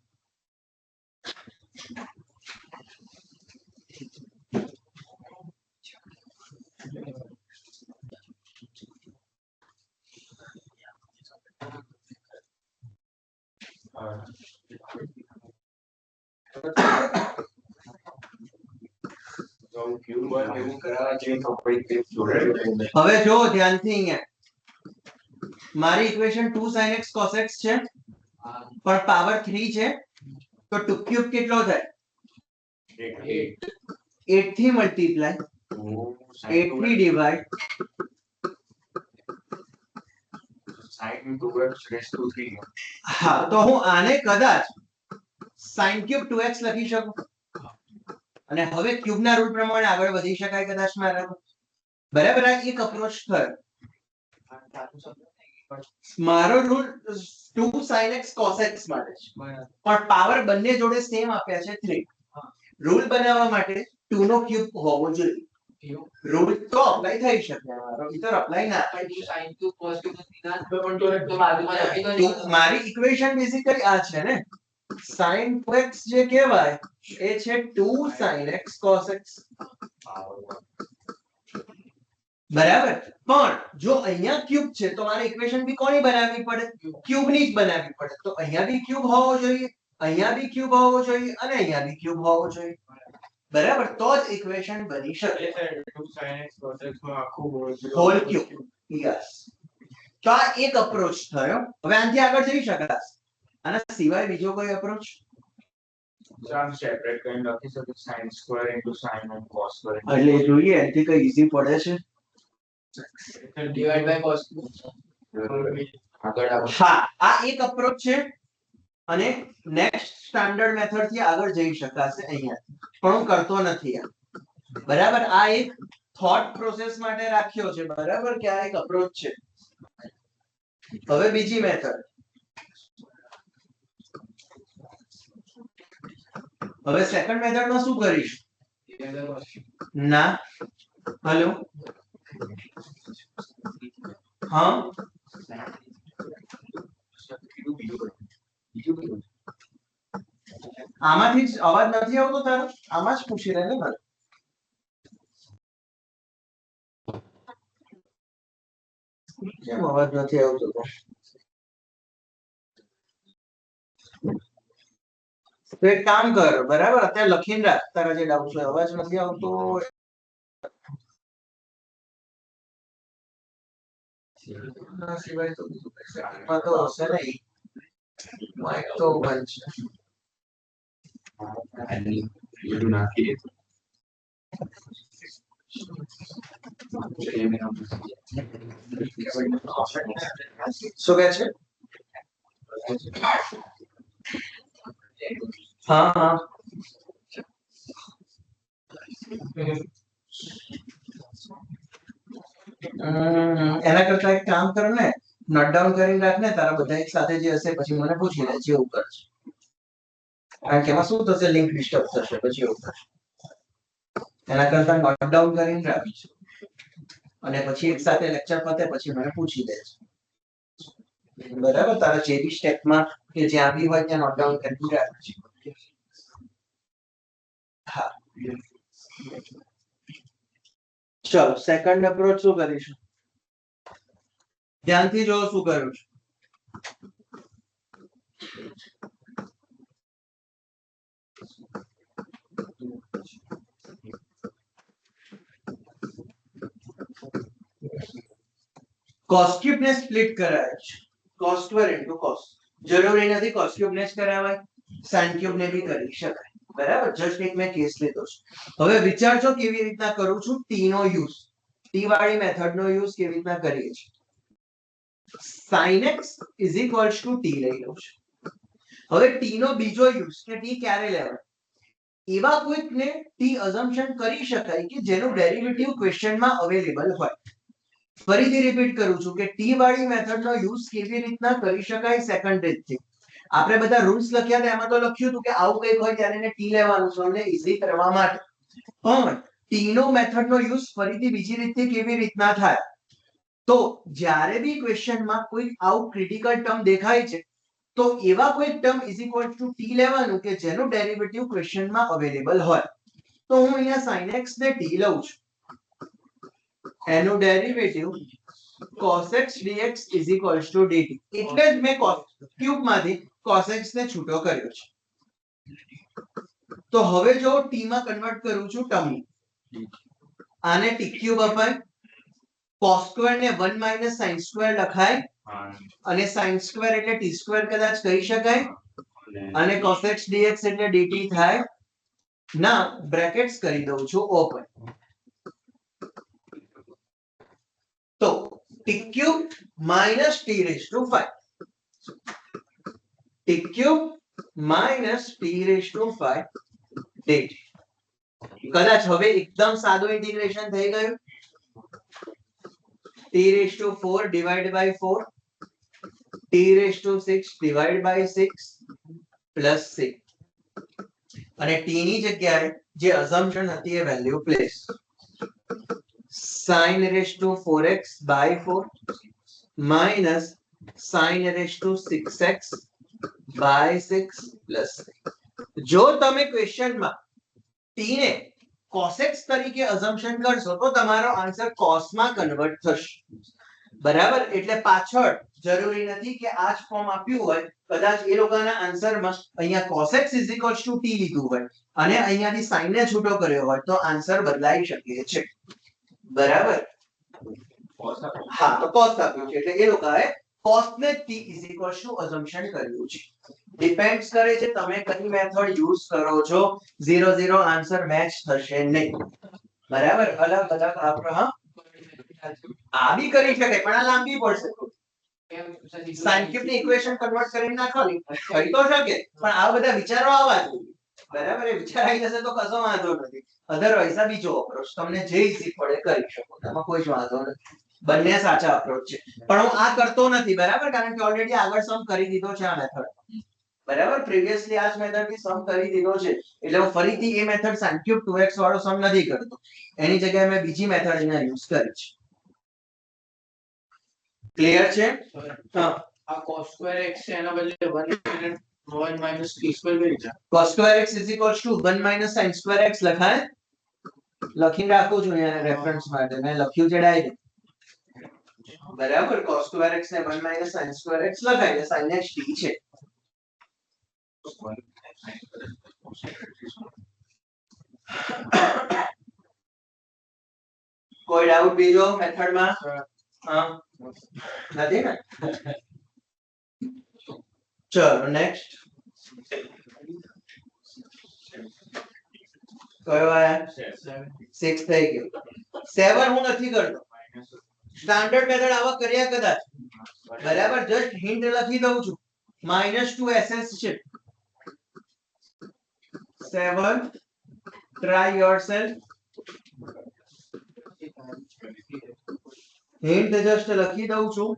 હવે જો ધ્યાનથી અહીંયા મારી equation 2 sin x cos x છે પણ પાવર 3 છે તો 2 ક્યુબ કેટલો થાય 8 થી મલ્ટીપ્લાય 8 થી divide sin 2x raised to 3 હા તો હું આને કદાચ sin cube 2x લખી શકું અને હવે ક્યુબ ના રૂલ પ્રમાણે આગળ વધી શકાય કદાચ મારા બરાબર આ એક અપ્રોચ થયો મારો rule 2 sin x cos x માટે છે પણ પાવર બંને જોડે સેમ આપ્યા છે 3. રૂલ બનાવવા માટે 2 નો ક્યુબ હોવો જોઈએ. રૂલ તો અપ્લાય થઈ શકે મારો ભીતર અપ્લાય ના થાય. પણ sin cube cos cube ના પણ તો બાજુમાં લખી દો ને. મારી ઇક્વેશન બેઝિકલી આ છે ને sin 2x જે કહેવાય એ છે 2 sin x cos x. બરાબર. પણ જો અહીંયા ક્યુબ છે તો મારે ઇક્વેશન બી કોની બનાવવી પડે? ક્યુબ ની જ બનાવવી પડે. તો અહીંયા બી ક્યુબ હોવો જોઈએ, અહીંયા બી ક્યુબ હોવો જોઈએ અને અહીંયા બી ક્યુબ હોવો જોઈએ. બરાબર, તો જ ઇક્વેશન બની શકે. 2 sin x cos x નો આખું હોલ ક્યુબ. યસ. તો આ એક અપ્રોચ થયો. હવે આનાથી આગળ જઈ શકાય. આના સિવાય બીજો કોઈ અપ્રોચ? આમ સેપરેટ કરીને લખી શકો sin square into sin and cos square. એટલે જોઈએ એનાથી કઈ ઈઝી પડે છે. Divide by cos cube. આગળ આવો. હા, આ એક અપ્રોચ છે અને નેક્સ્ટ સ્ટાન્ડર્ડ મેથડ થી આગળ જઈ શકાશે અહીંયા. પણ હું કરતો નથી આ. બરાબર, આ એક થોટ પ્રોસેસ માટે રાખ્યો છે. બરાબર કે આ એક અપ્રોચ છે. હવે બીજી મેથડ. હવે સેકન્ડ મેથડમાં શું કરીશું? Divide by cos cube. ના. હેલો. હા, આમાંથી જ અવાજ નથી આવતો તારો? આમાં જ પૂછી રહે ને મારે. કેમ અવાજ નથી આવતો? તો એક કામ કર, બરાબર, અત્યારે લખીને રાખ તારા જે ડાઉટ છે. અવાજ નથી આવતો ના સિવાય તો બીજું કઈ આમાં તો હશે નહીં. માઇક તો બંધ છે. બધું નાખી દે. શું કહે છે? હા હા. એના કરતા એક કામ કર ને, નોટ ડાઉન કરીને રાખ ને. તારા બધા એક સાથે જે હશે પછી મને પૂછી લે જેવું કરશે. કારણ કે એમાં શું થશે? લિંક ડિસ્ટર્બ થશે પછી એવું થશે. એના કરતા નોટ ડાઉન કરીને રાખીશું અને પછી એક સાથે લેક્ચર પતે પછી મને પૂછી દે. બરાબર, તારા જે બી સ્ટેપમાં કે જ્યાં બી હોય ત્યાં નોટ ડાઉન કરી રાખીશું. હા, ચલો સેકન્ડ અપ્રોચ શું કરીશું? ધ્યાનથી જો શું કરું છું. cos cube ને સ્પ્લિટ કરાય છે. cos square into cos. જરૂરી નથી cos cube ને જ કરાવાય, sin cube ને બી કરી શકાય. બરાબર, જસ્ટ એક મેં કેસ લીધો છે. હવે વિચારજો કેવી રીતના કરું છું t નો યુઝ. t વાળી મેથડ નો યુઝ કેવી રીતના કરીએ છીએ. sin x is equals to t લઈ લઉં છું. હવે t નો બીજો યુઝ કે t ક્યારે લેવાય? એવા કોઈકને t અઝમ્પશન કરી શકાય કે જેનું ડેરિવેટિવ ક્વેશ્ચનમાં અવેલેબલ હોય. ફરીથી રિપીટ કરું છું કે t વાળી મેથડનો યુઝ કેવી રીતના કરી શકાય સેકન્ડ રીતથી. આપણે બધા રૂલ્સ લખ્યા હતા એમાં તો લખ્યું હતું કે આવું કંઈક હોય ત્યારે એને t લેવાનું છે અને ઈઝી કરવા માટે. પણ t નો મેથડનો યુઝ ફરીથી બીજી રીતથી કેવી રીતના થાય? તો જ્યારે બી ક્વેશ્ચનમાં કોઈ આવું ક્રિટિકલ ટર્મ દેખાય છે તો એવા કોઈ term is equal to t લેવાનું કે જેનું ડેરિવેટિવ ક્વેશ્ચનમાં અવેલેબલ હોય. તો હું અહીંયા sin x ને t લઉં છું. એનું derivative cos x dx is equals to dt. એટલે જ મેં cos ક્યુબ માંથી cos x ને છૂટો કર્યો છે. તો હવે જો t માં કન્વર્ટ કરું છું ટર્મ, આને t ક્યુબ અપાય, cos સ્ક્વેર ને 1 માઈનસ sin સ્ક્વેર લખાય અને sin સ્ક્વેર એટલે t સ્ક્વેર કદાચ કહી શકાય અને cos x dx એટલે dt થાય. ના બ્રેકેટ્સ કરી દઉં છું ઓપન. તો t cube minus t raised to 5. t cube minus t raised to 5 dt. કદાચ હવે એકદમ સાદું ઇન્ટિગ્રેશન થઈ ગયું. t raised to 4 divided by 4 t⁻6 divide by 6 plus 6 અને t ની જગ્યાએ જે અઝમ્પશન હતી એ value place sin⁻4x by 4 minus sin⁻6x by 6 plus 6. જો તમે ક્વેશ્ચનમાં t ને cosx તરીકે અઝમ્પશન કરશો તો તમારો આન્સર cos માં કન્વર્ટ થશે. બરાબર, એટલે પાછળ જરૂરી નથી કે આ જ ફોર્મ આપ્યું હોય, કદાચ એ લોકોના આન્સરમાં અહીંયા cosx t લીધું હોય અને અહીંયાથી sin ને છૂટો કર્યો હોય તો આન્સર બદલાઈ શકે છે. બરાબર, હા તો cos આપ્યું છે એટલે એ લોકોએ cos ને t અઝમ્પશન કર્યું છે. ડિપેન્ડ્સ કરે છે તમે કઈ મેથડ યુઝ કરો છો. 0 આન્સર મેચ થશે નહીં. બરાબર, અલગ અલગ આપણે આ બી કરી શકે પણ આ લાંબી પડશે. sin cube ની ઇક્વેશન કન્વર્ટ કરીને નાખવાની થઈ તો શકે પણ આ બધા વિચારો આવવા જોઈએ. બરાબર, એ વિચાર આવી જશે તો કશો વાંધો નથી. અધરવાઇઝ આ બીજો અપ્રોચ તમને જે ઈઝી પડે કરી શકો, એમાં કોઈ જ વાંધો નથી. બંને સાચા અપ્રોચ છે પણ હું આ કરતો નથી. બરાબર, કારણ કે ઓલરેડી આગળ સમ કરી દીધો છે આ મેથડ. બરાબર, પ્રીવિયસલી આ જ મેથડ થી સમ કરી દીધો છે એટલે હું ફરીથી એ મેથડ sin cube 2x વાળો સમ નથી કરતો. એની જગ્યાએ મેં બીજી મેથડ અહીંયા યુઝ કરી છે. ક્લિયર છે? હા, આ cos square x છે એના બદલે 1 minus t square કરી છે. cos square x is equals to 1 minus sin square x લખાય. લખીને રાખું છું અહીંયા રેફરન્સ માટે. મેં લખ્યું છે ડાયરેક્ટ. બરાબર, cos square x ને 1 minus sin square x લખાય એટલે sin x t છે. કોઈ ડાઉટ બીજો મેથડમાં? હા, નથી ને? ચલો નેક્સ્ટ. કયો આયા? 6 થઈ ગયો. 7 હું નથી કરતો. સ્ટાન્ડર્ડ મેથડ આવા કર્યા કદાચ. બરાબર, જસ્ટ હિન્ટ લખી દઉં છું. -2 ss છે. 7 try yourself. હિન્ટ જસ્ટ લખી દઉં છું.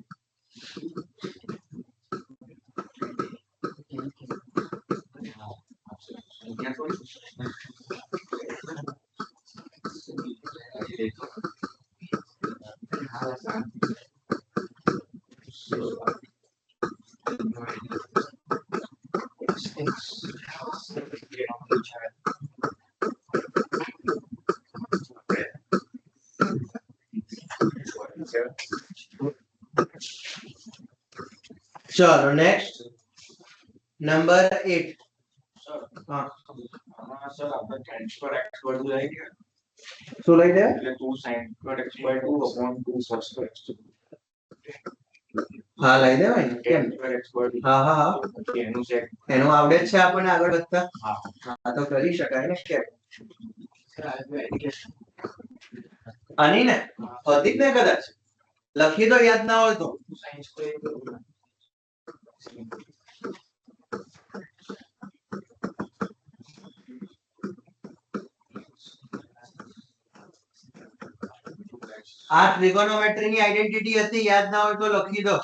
ચલો નેક્સ્ટ નંબર 8. હા, સર આપણે tan square x બધું લઈ ગયા શું લઈ દે? એટલે 2 sin square x by 2 upon 2 cos square x. હા લઈ દેવાય ને. કેમ? tan square x by 2 હા હા હા, પછી એનું છે એનું આવડે જ છે આપણને આગળ વધતા. હા હા તો કરી શકાય ને. કેમ આની ને હતી જ ને કદાચ લખી દો યાદ ના હોય તો. sin square આ ટ્રિગોનોમેટ્રી ની આઈડેન્ટિટી હતી, યાદ ના હોય તો લખી દો.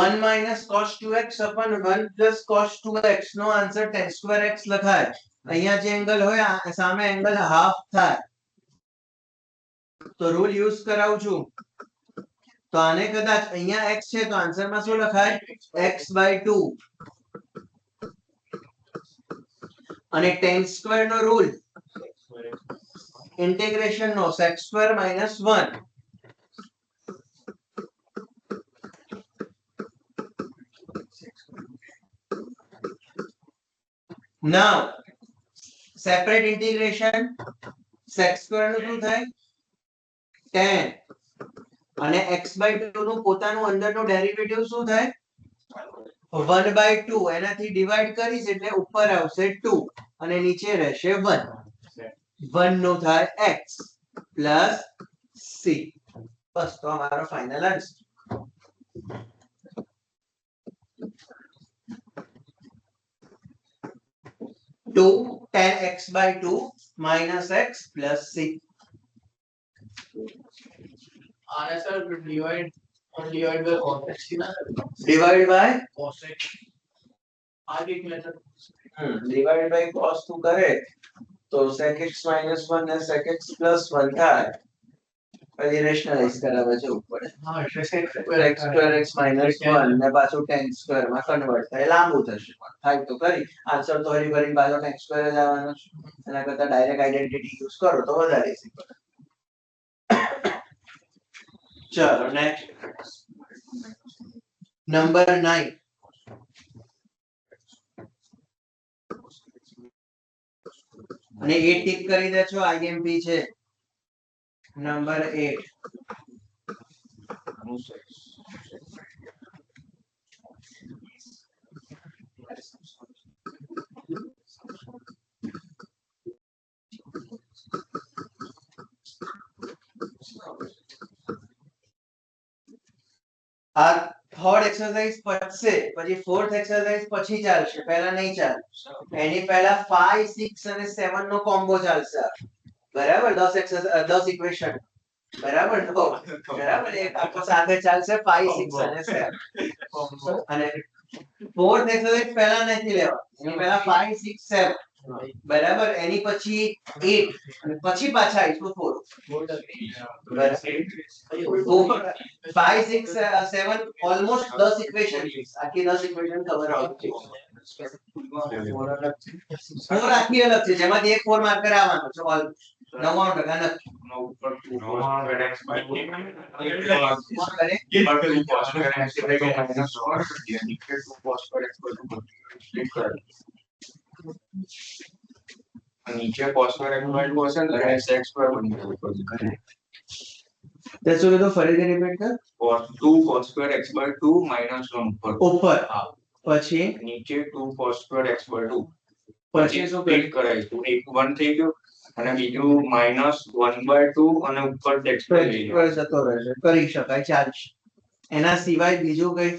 One minus cos 2x upon 1 plus cos 2x નો આન્સર tan square x લખાય. અહીંયા જે એંગલ હોય સામે એંગલ હાફ થાય તો રૂલ યુઝ કરાવું છું. તો આને કદાચ અહીંયા x છે તો આન્સરમાં શું લખાય? x by 2. અને tan square નો રૂલ ઇન્ટિગ્રેશન નો sec square minus 1. Now separate integration sec square નું શું થાય? tan અને x by 2 નું પોતાનું અંદરનું ડેરિવેટિવ શું થાય? 1 by 2. એનાથી ડિવાઈડ કરીશ એટલે ઉપર આવશે 2 અને નીચે રહેશે 1. 1 નું થાય x plus c. બસ તો અમારો final answer. 2 tan x by 2 minus x plus c. आने सर डिवाइड बाय cosec थी ना डिवाइड बाय cosec आगे एक मेथड डिवाइड बाय cos તું કરે તો sec x - 1 ને sec x + 1 થાય પછી રેશનલાઇઝ કરાવવા જવું પડે हाँ એટલે sec x square x minus 1 ને પાછું tan square માં કન્વર્ટ થાય લાંબુ થશે પણ થાય તો કરી આન્સર તો હરી ભરીને પાછો tan square જ આવવાનો છે એના કરતા ડાયરેક્ટ આઇડેન્ટિટી યુઝ કરો તો વધારે ઇઝી પડે ચલો નેક્સ્ટ નંબર 9 અને એ ટિક કરી દેજો આઈએમપી છે નંબર 8 આ થર્ડ એક્સરસાઇઝ પતશે પછી ફોર્થ એક્સરસાઇઝ પછી ચાલશે પહેલા નહીં ચાલે એની પહેલા 5 6 અને 7 નો કોમ્બો ચાલશે બરાબર 10 એક્સરસાઇઝ 10 ઇક્વેશન બરાબર તો બરાબર એક આખો સાથે ચાલશે 5 6 અને 7 અને ફોર્થ એક્સરસાઇઝ પહેલા નથી લેવા એની પહેલા 5 6 7 બરાબર એની પછી 8 અને પછી પાછા આવીશું 4 5 6 7 ઓલમોસ્ટ 10 ઇક્વેશન આખી 10 ઇક્વેશન કવર આવશે 4 આખી અલગ છે જેમાંથી એક 4 માર્કર આવવાનો છે ઓલ 99% नीचे cos square x by 2 હશે ને x square બની જશે તે શું કીધું ફરીથી રિપીટ કર cos square x by 2 minus 1 ઉપર પછી નીચે 2 cos square x by 2 પછી શું સ્પ્લિટ કરાઈશું એક 1 થઈ ગયું અને બીજું -1/2 અને ઉપર x by લઈ લો જતો રહેશે કરી શકાય ચાલશે એના સિવાય બીજું કઈ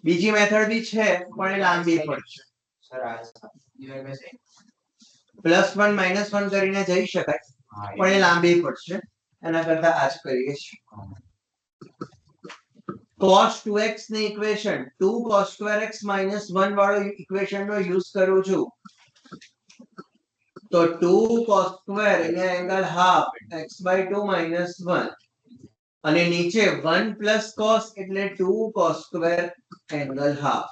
બીજી મેથડ બી છે પણ એ લાંબી પડશે +1 -1 કરીને જઈ શકાય પણ એ લાંબી પડશે એના કરતા આજ કરીએ છીએ cos 2x ની ઇક્વેશન 2 cos square x - 1 વાળો ઇક્વેશન નો યુઝ કરું છું તો 2 cos square અહીંયા એંગલ હાફ x/2 - 1 અને નીચે 1 plus cos એટલે 2 cos square angle half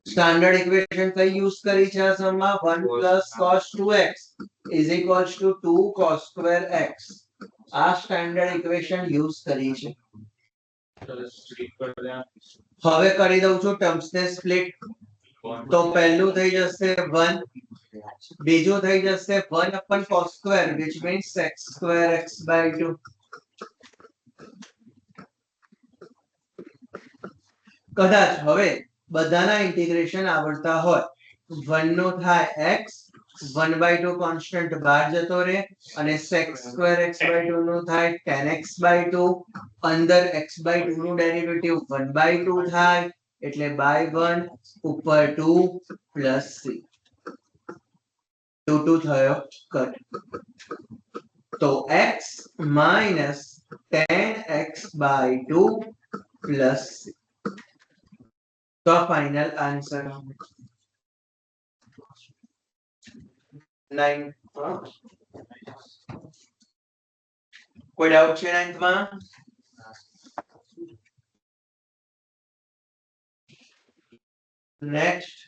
standard equation કઈ યુઝ કરી છે આ સમમાં 1 plus cos 2x is equals to 2 cos square x આ સ્ટાન્ડર્ડ ઇક્વેશન યુઝ કરી છે હવે કરી દઉં છું ટર્મ્સ ને સ્પ્લિટ તો પહેલું થઈ જશે 1 બીજું થઈ જશે 1 upon cos square which means x square x by 2 કદાચ હવે બધાના ઇન્ટિગ્રેશન આવડતા હોય 1 નો થાય x 1/2 કોન્સ્ટન્ટ બહાર જતો રહે અને sec square x by 2 નો થાય tan x by 2 અંદર x by 2 નું ડેરિવેટિવ 1/2 થાય એટલે by 1 ઉપર 2 plus c 2 થયો કટ તો x minus tan x by 2 plus c तो फाइनल आंसर 9 कोई डाउट છે 9th માં नेक्स्ट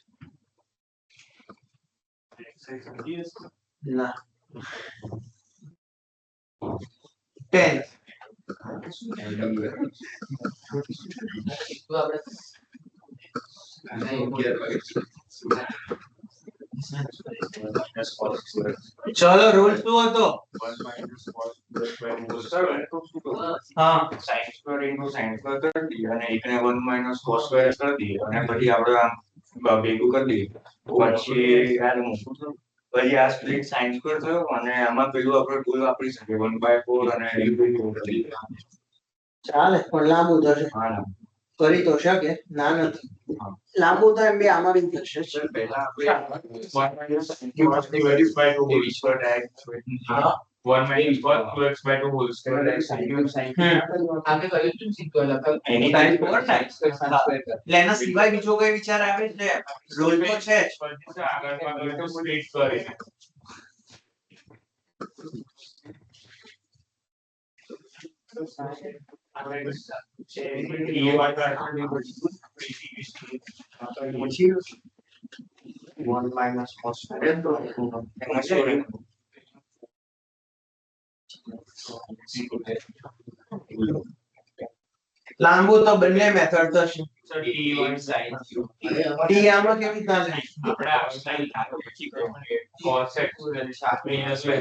ना 10 चलो रूल શું હતો હા sin square into sin square કરી દઈએ અને એકને 1 minus cos square કરી દઈએ અને પછી આપણે આમ ભેગું કરી દઈએ પછી પછી આ સ્પ્લિટ sin square થયો અને આમાં પેલું આપણે ટૂલ વાપરી શકીએ 1/4 અને ચાલે પણ લાંબુ થશે હા કરી તો શકે, ના નથી. લાંબુ તો એમ બી આમાં બી થશે જ. પહેલા આપણે 1 minus sin cos 2x by 2 whole square direct હા 1 minus cos 2x by 2 whole square direct sin આપણે કર્યું હતું ને સીધું લખાયું એની Sin sin four square times. sin square કર. એટલે એના સિવાય બીજો કોઈ વિચાર આવે છે? રોલ તો છે જ. પછી આગળ પાછળ તો split કરી પછી 1 minus cos લાંબુ તો બંને મેથડ થશે. t1 sin cube ટી આમાં કેવી રીતે આવે? આપણે આ sin લાગો પછી cos x minus sin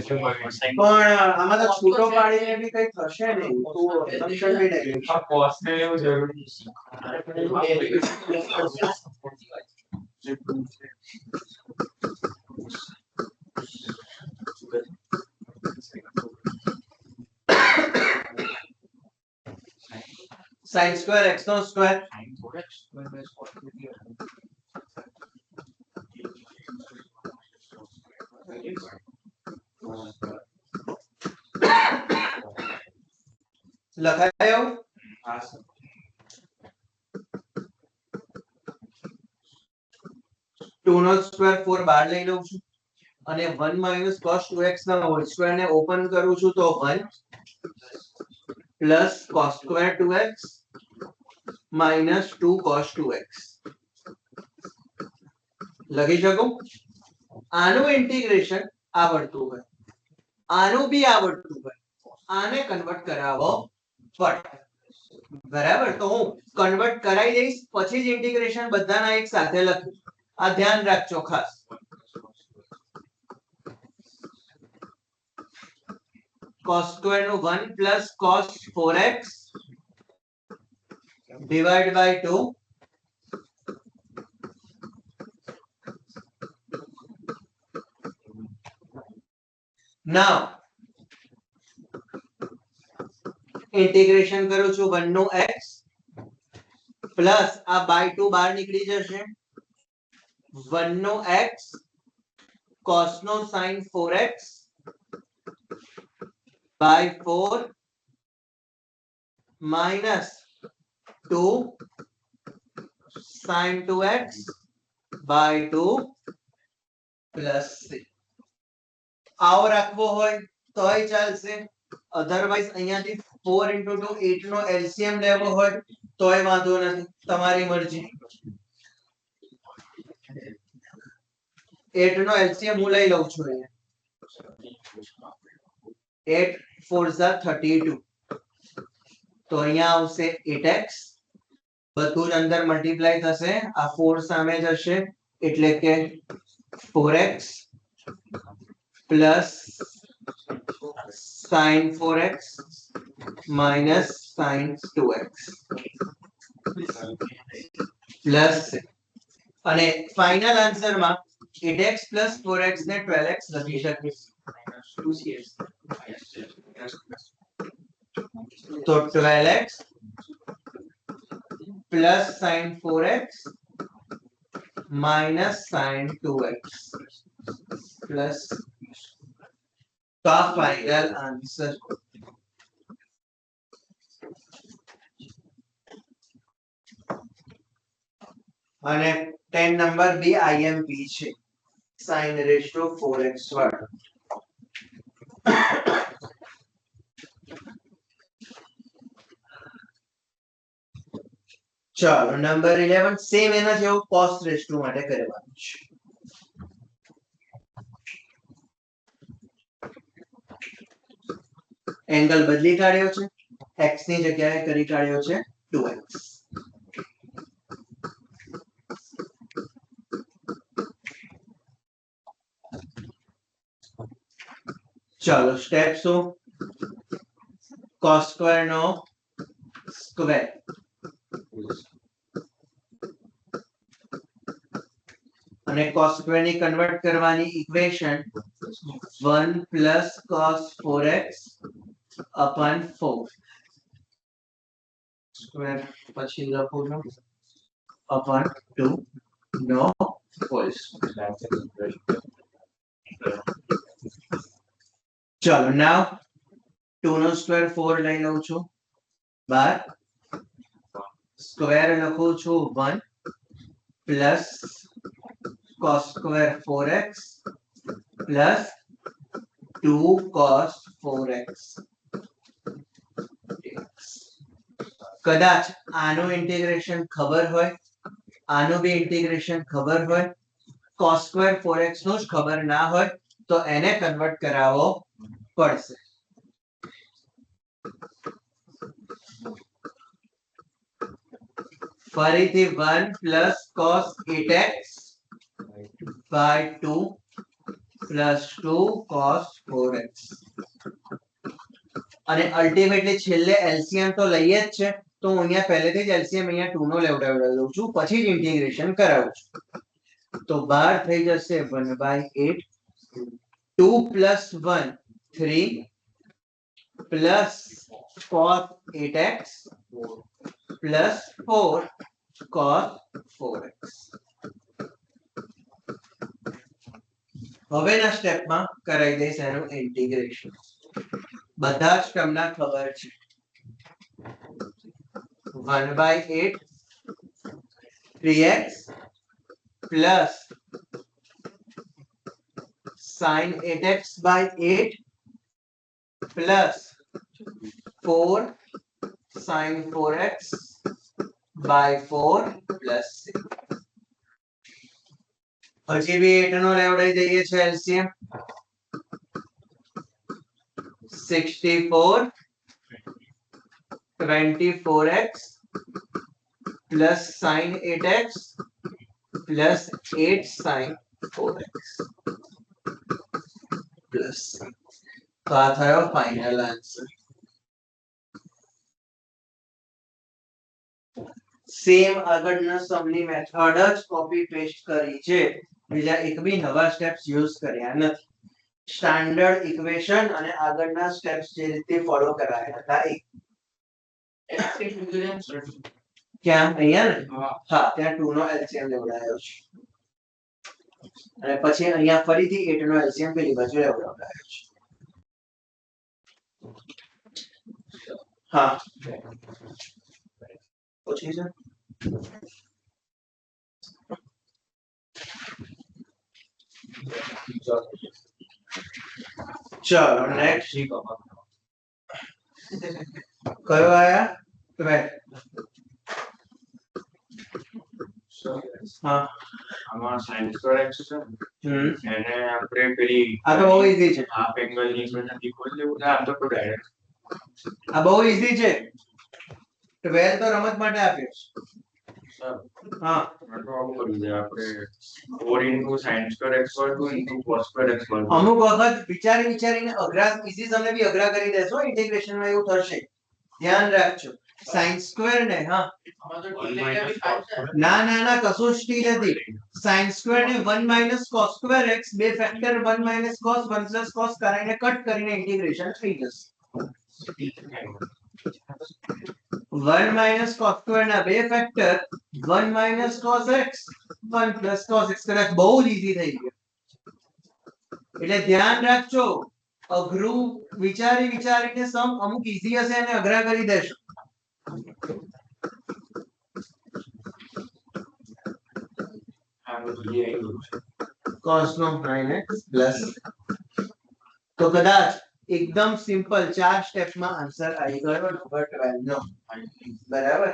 પણ આમાં તો છૂટો પાડીને બી કઈ થશે નહીં. તો assumption બી negative. આ cos ને લેવું જરૂરી sin square x નો સ્ક્વેર લખાયો. 2 નો સ્ક્વેર 4 બહાર લઈ લઉં છું અને 1 minus cos 2x ના હોલ સ્ક્વેર ને ઓપન કરું છું તો 1 plus cos square 2x minus 2 cos 2x લખી શકું. આનું ઇન્ટિગ્રેશન આવડતું હોય, આનું બી આવડતું હોય, આને કન્વર્ટ કરાવો પડે. બરાબર, તો હું કન્વર્ટ કરાવી દઈશ પછી જ ઇન્ટિગ્રેશન બધાના એક સાથે લખું. આ ધ્યાન રાખજો ખાસ. cos square નું 1 plus cos 4x divide by 2 now integration કરું છું 1 નું x plus આ by 2 બહાર નીકળી જશે 1 નો x cos નો sin 4x by 4 minus 2 sin 2x by 2 plus 3. આવો રાખવો હોય તોય ચાલશે, અધરવાઇઝ અહીંયાથી 4 into 2 8 નો LCM લેવો હોય તોય વાંધો નથી, તમારી મરજી. 8 નો LCM હું લઈ લઉં છું અહીંયા. 8 4s are 32 તો અહીંયા આવશે 8x બધું જ અંદર મલ્ટીપ્લાય થશે, આ 4 સામે જશે એટલે કે 4x plus sin 4x minus sin 2x plus અને ફાઇનલ આન્સરમાં 8x plus 4x ને 12x લખી શકીએ. તો 12x plus sin 4x minus sin 2x plus તો આ ફાઇનલ આન્સર. અને 10 નંબર બી IMP છે sin raised to 4x વાળો. ચાલો નંબર 11 સેમ એના જેવો cos raised to માટે કરવાનું છે. એંગલ બદલી કાઢ્યો છે, x ની જગ્યાએ કરી કાઢ્યો છે 2x. ચાલો સ્ટેપ શું? cos square નો સ્ક્વેર અને cos square ની કન્વર્ટ કરવાની equation 1 plus cos 4x upon 4 square પછી લખું છું upon 2 નો હોલ સ્ક્વેર. ચલો નાવ 2 નો સ્ક્વેર 4 લઈ લઉં છું બાર સ્ક્વેર લખું છું 1 plus cos square 4x plus 2 cos 4x. કદાચ આનું ઇન્ટિગ્રેશન ખબર હોય આનું બી ઇન્ટિગ્રેશન ખબર હોય cos સ્ક્વેર 4x નું જ ખબર ના હોય તો એને કન્વર્ટ કરાવવો પડશે. ફરીથી 1 plus cos 8x by 2 plus 2 cos 4x. અને અલ્ટિમેટલી છેલ્લે એલસીએમ તો લઈએ જ છે તો હું અહીંયા પહેલેથી જ એલસીએમ અહીંયા 2 નો લેવડાવી દઉં છું પછી જ ઇન્ટિગ્રેશન કરાવું છું. તો બહાર થઈ જશે 1/8 2 plus 1 3 plus cos 8x plus 4 cos 4x. હવેના સ્ટેપમાં કરાવી દઈશ એનું ઇન્ટિગ્રેશન. બધા જ તમને ખબર છે 1/8 3x plus sin 8x by 8 plus 4 sin 4x by 4 plus 6. હજી બી 8 નો લેવડાવી દઈએ છે LCM 64 24x plus sin 8x plus 8 sin 4x plus તો આ થયો ફાઇનલ આન્સર. સેમ આગળના સમની મેથડ જ કોપી પેસ્ટ કરી છે બીજા એક બી નવા સ્ટેપ્સ યુઝ કર્યા નથી. સ્ટાન્ડર્ડ ઇક્વેશન અને આગળના સ્ટેપ્સ જે રીતે ફોલો કરાયા હતા એ ક્યાં અહીંયા ને હા ત્યાં 2 નો એલસીએમ લેવડાયો છે અને પછી અહીંયા ફરીથી 8 નો એલસીએમ પેલી બાજુ લેવડાયો છે. હા પછી છે ચલો નેક્સ્ટ કયો આયા 12 હા આમાં sin square x છે એને આપણે પેલી આ તો બહુ ઈઝી છે હાફ એંગલ ની ઇક્વેશન થી ખોલી લેવું છે આમ તો ડાયરેક્ટ આ બહુ ઈઝી છે 12 તો રમત માટે આપ્યો છે. હા તો આવું કરવું છે આપણે 4 into sin square x by 2 into cos square x by 2. અમુક વખત વિચારીને અઘરા ઈઝી તમને બી અઘરા કરી દેશો ઇન્ટિગ્રેશન માં એવું થશે ધ્યાન રાખજો. sin સ્ક્વેર ને હા ના ના ના કશું જ ટી નથી. sin સ્ક્વેર ને 1 cos સ્ક્વેર x બે ફેક્ટર 1 cos 1 cos કરીને કટ કરીને ઇન્ટિગ્રેશન થઈ જશે. 1 cos સ્ક્વેર ના બે factor 1 cos x 1 cos x કદાચ બહુ જ ઈઝી થઈ ગયું એટલે ધ્યાન રાખજો અઘરું વિચારીને સમ અમુક ઈઝી હશે અને અઘરા કરી દેશો. cos નો 9x પ્લસ તો કદાચ એકદમ સિમ્પલ 4 સ્ટેપમાં આન્સર આવી ગયો નંબર 12 નો બરાબર.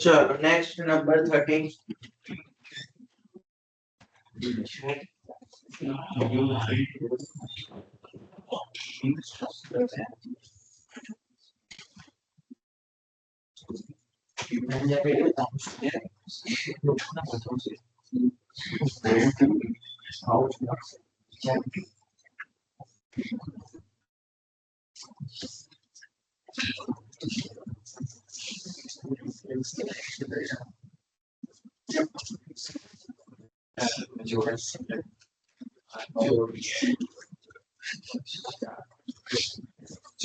ચલો નેક્સ્ટ નંબર 13 ચલો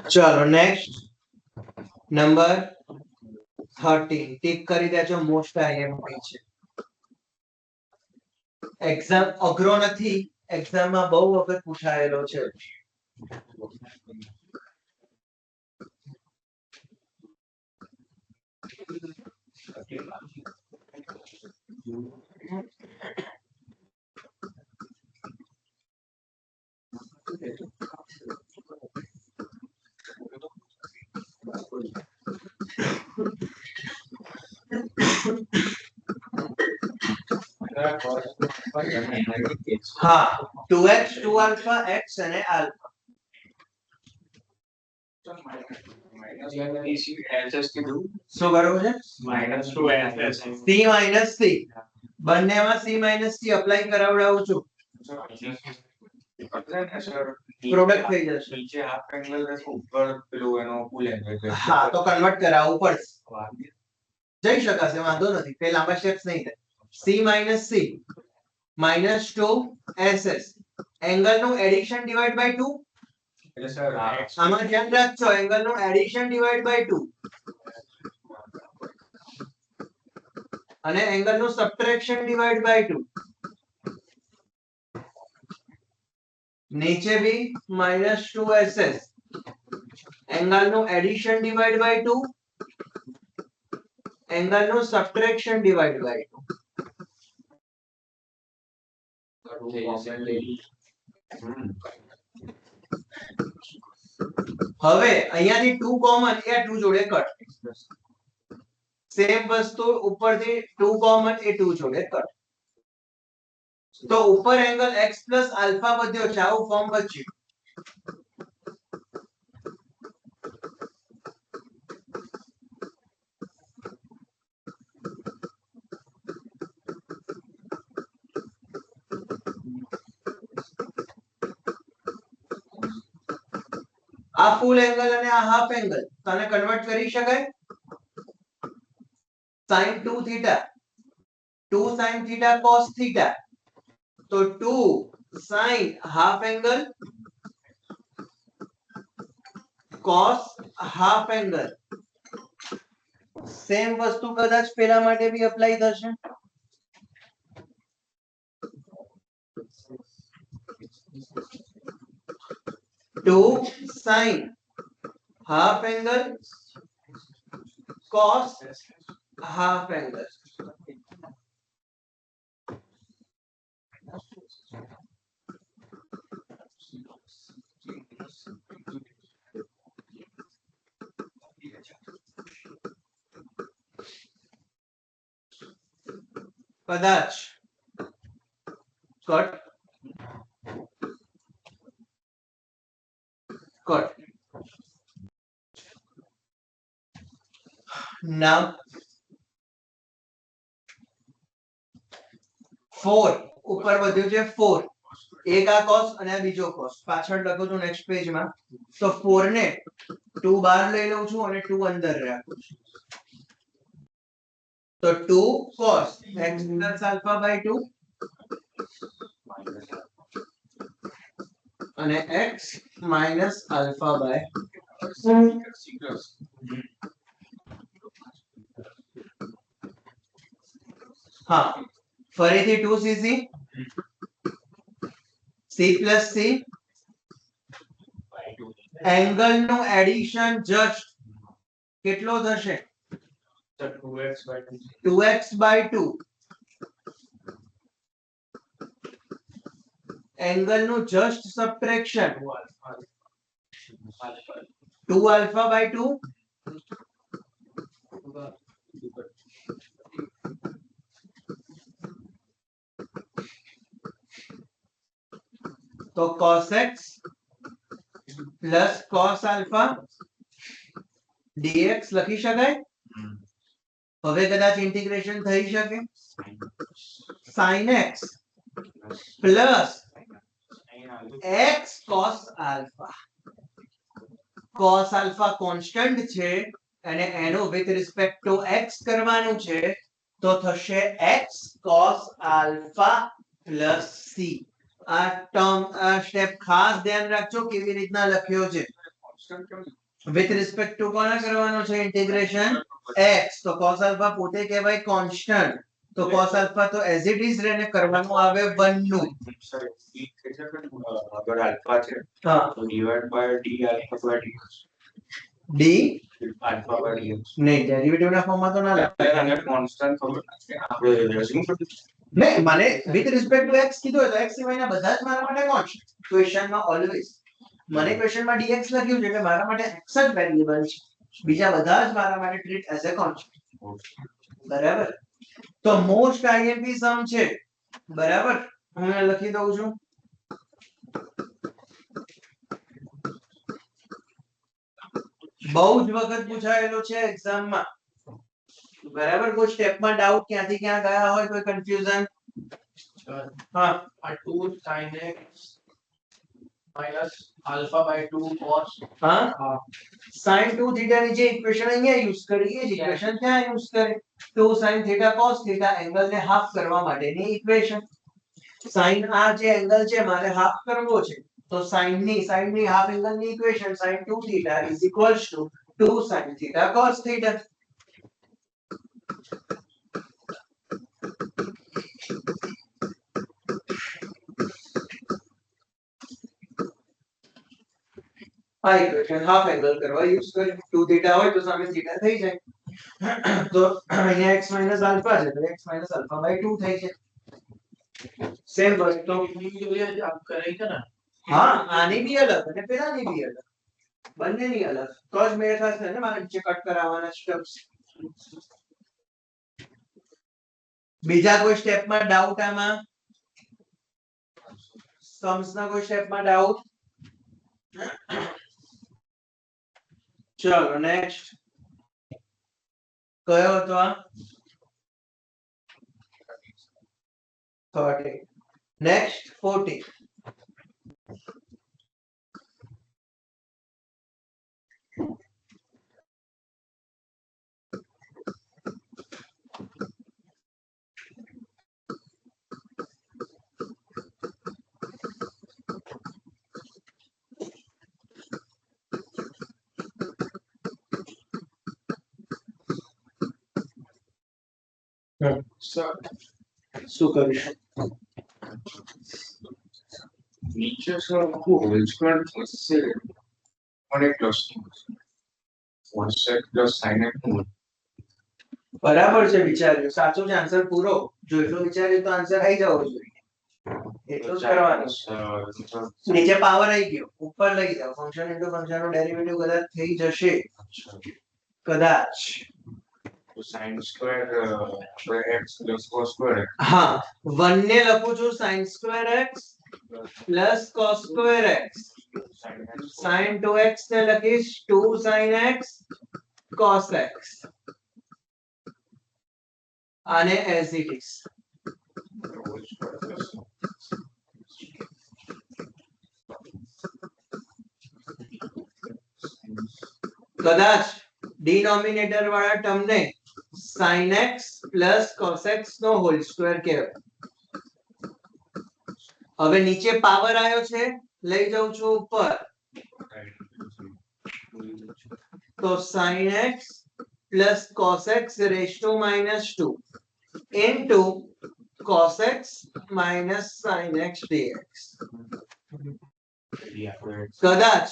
ચલો નેક્સ્ટ નંબર 13 ટીક કરી દેજો મોસ્ટ આઈએમપી છે એક્ઝામ અઘરો નથી એક્ઝામ માં બહુ વખત પૂછાયેલો છે હા 2x 2 alpha x અને alpha શું કરવું છે c minus c બંનેમાં c minus c અપ્લાય કરાવડાવું છું પ્રોડક્ટ થઈ જશે નીચે હાફ એંગલ રહેશે ઉપર પેલું એનો ફૂલ એંગલ હા તો કન્વર્ટ કરાવવું પડશે જઈ શકાશે વાંધો નથી તે લાંબા સ્ટેપ્સ નહીં થાય c minus c minus 2 ss angle નું એડિશન ડિવાઇડ બાય 2 એટલે સર આમાં ધ્યાન રાખજો એંગલ નું એડિશન ડિવાઇડ બાય 2 અને એંગલ નું સબટ્રેક્શન ડિવાઇડ બાય 2 નીચે બી -2 ss એંગલ નું એડિશન ડિવાઇડ બાય 2 એંગલ નું સબટ્રેક્શન ડિવાઇડ બાય 2 હવે અહીંયાથી 2 કોમન એ 2 જોડે કટ સેમ વસ્તુ ઉપરથી 2 કોમન એ 2 જોડે કટ તો ઉપર એંગલ x આલ્ફા વધ્યો છે આવું ફોર્મ બચ્યું આ ફૂલ એંગલ અને આ હાફ એંગલ તને કન્વર્ટ કરી શકાય sin 2 theta 2 sin theta cos theta તો 2 sin half angle cos half angle same વસ્તુ કદાચ પેલા માટે બી એપ્લાય થશે two sin half angle cos half angle કદાચ કટ કટ now 4 ઉપર વધ્યું છે 4 એક આ cos અને આ બીજો cos પાછળ લખું છું નેક્સ્ટ પેજ માં તો 4 ને 2 બહાર લઈ લઉં છું અને 2 અંદર રાખું છું તો 2 cos x plus alpha by 2 અને x minus alpha by હા ફરીથી 2cc c plus c angle નું એડિશન જસ્ટ કેટલો થશે 2x by 2 એંગલ નું જસ્ટ સબટ્રેક્શન 2 alpha by 2 तो cos x plus cos alpha dx લખી શકાય હવે કદાચ ઇન્ટિગ્રેશન થઈ શકે sin x plus x cos alpha. cos alpha constant છે અને એનું વિથ રિસ્પેક્ટ ટુ x કરવાનું છે તો થશે x cos alpha plus c. આ ટર્મ આ સ્ટેપ ખાસ ધ્યાન રાખજો કેવી રીતના લખ્યો છે. વિથ રિસ્પેક્ટ ટુ કોના કરવાનો છે ઇન્ટિગ્રેશન x તો cos આલ્ફા પોતે કહેવાય કોન્સ્ટન્ટ તો cos આલ્ફા તો એઝ ઇટ ઇઝ રહેને કરવાનું આવે 1 નું. અગર આલ્ફા છે હા તો divide by D alpha by D d alpha by D નહીં ડેરિવેટિવ ના ફોર્મમાં તો ના લખાય. અને કોન્સ્ટન્ટ ખબર નથી આપણે રેઝ્યુમ કરીશું નહીં મને વિથ રિસ્પેક્ટ ટુ x કીધું હોય તો x સિવાયના બધા જ મારા માટે કોન્સ્ટન્ટ ક્વેશ્ચનમાં ઓલવેઝ મને ક્વેશ્ચનમાં dx લખ્યું છે એટલે મારા માટે x જ વેરીએબલ છે બીજા બધા જ મારા માટે ટ્રીટ એઝ અ કોન્સ્ટન્ટ. બરાબર તો મોસ્ટ આઈએમપી સમ છે બરાબર હું અહીંયા લખી દઉં છું બહુ જ વખત પૂછાયેલો છે એક્ઝામમાં બરાબર. કોઈ સ્ટેપમાં ડાઉટ ક્યાંથી ક્યાં ગયા હોય કોઈ કન્ફ્યુઝન હા આ 2 sin x minus alpha by 2 cos હા sin 2 થીટા ની જે ઇક્વેશન અહીંયા યુઝ કરી એ જ ઇક્વેશન ત્યાં યુઝ કરે 2 sin theta cos theta angle ને હાફ કરવા માટેની ઇક્વેશન. sin આ જે એંગલ છે મારે હાફ કરવો છે તો sin ની હાફ એંગલ ની equation sin 2 theta is equals to 2 sin theta cos theta. આ ઇક્વેશન હાફ એંગલ કરવા યુઝ કરી 2 થીટા હોય તો સામે થીટા થઈ જાય તો અહીંયા x આલ્ફા છે તો x આલ્ફા બાય 2 થઈ જાય. સેમ વસ્તુ इंडिविजुअली आप करेंगे ना હા આની બી અલગ અને પેલાની બી અલગ બંનેની અલગ તો જ મેળ થશે ને મારે નીચે કટ કરાવવાના સ્ટેપ્સ. બીજા કોઈ સ્ટેપમાં ડાઉટ આમાં સમ્સ ના કોઈ સ્ટેપમાં ડાઉટ ચલો નેક્સ્ટ કયો હતો આ 30 નેક્સ્ટ 40 શું કરીશું નીચે સર હોલ સ્ક્વેર થશે અને પ્લસ 1 પ્લસ sin x બરાબર છે વિચાર્યું સાચું છે આન્સર પૂરો જો એટલું વિચાર્યું તો આન્સર આવી જવો જોઈએ એટલું જ કરવાનું નીચે પાવર આવી ગયો ઉપર લઈ જાઓ ફંક્શન ઇન્ટુ ફંક્શન નું ડેરિવેટિવ કદાચ થઈ જશે કદાચ sin square x plus cos square હા 1 ને લખું છું sin square x plus cos square x sin 2x ને લખીશ 2 sin x cos x આને as it is કદાચ ડિનોમિનેટર વાળા ટર્મ ને sin x plus cos x નો હોલ સ્ક્વેર કહેવાય. હવે નીચે પાવર આવ્યો છે લઈ જાઉં છું ઉપર તો sin x plus cos x raised to -2 into cos x minus sin x dx. કદાચ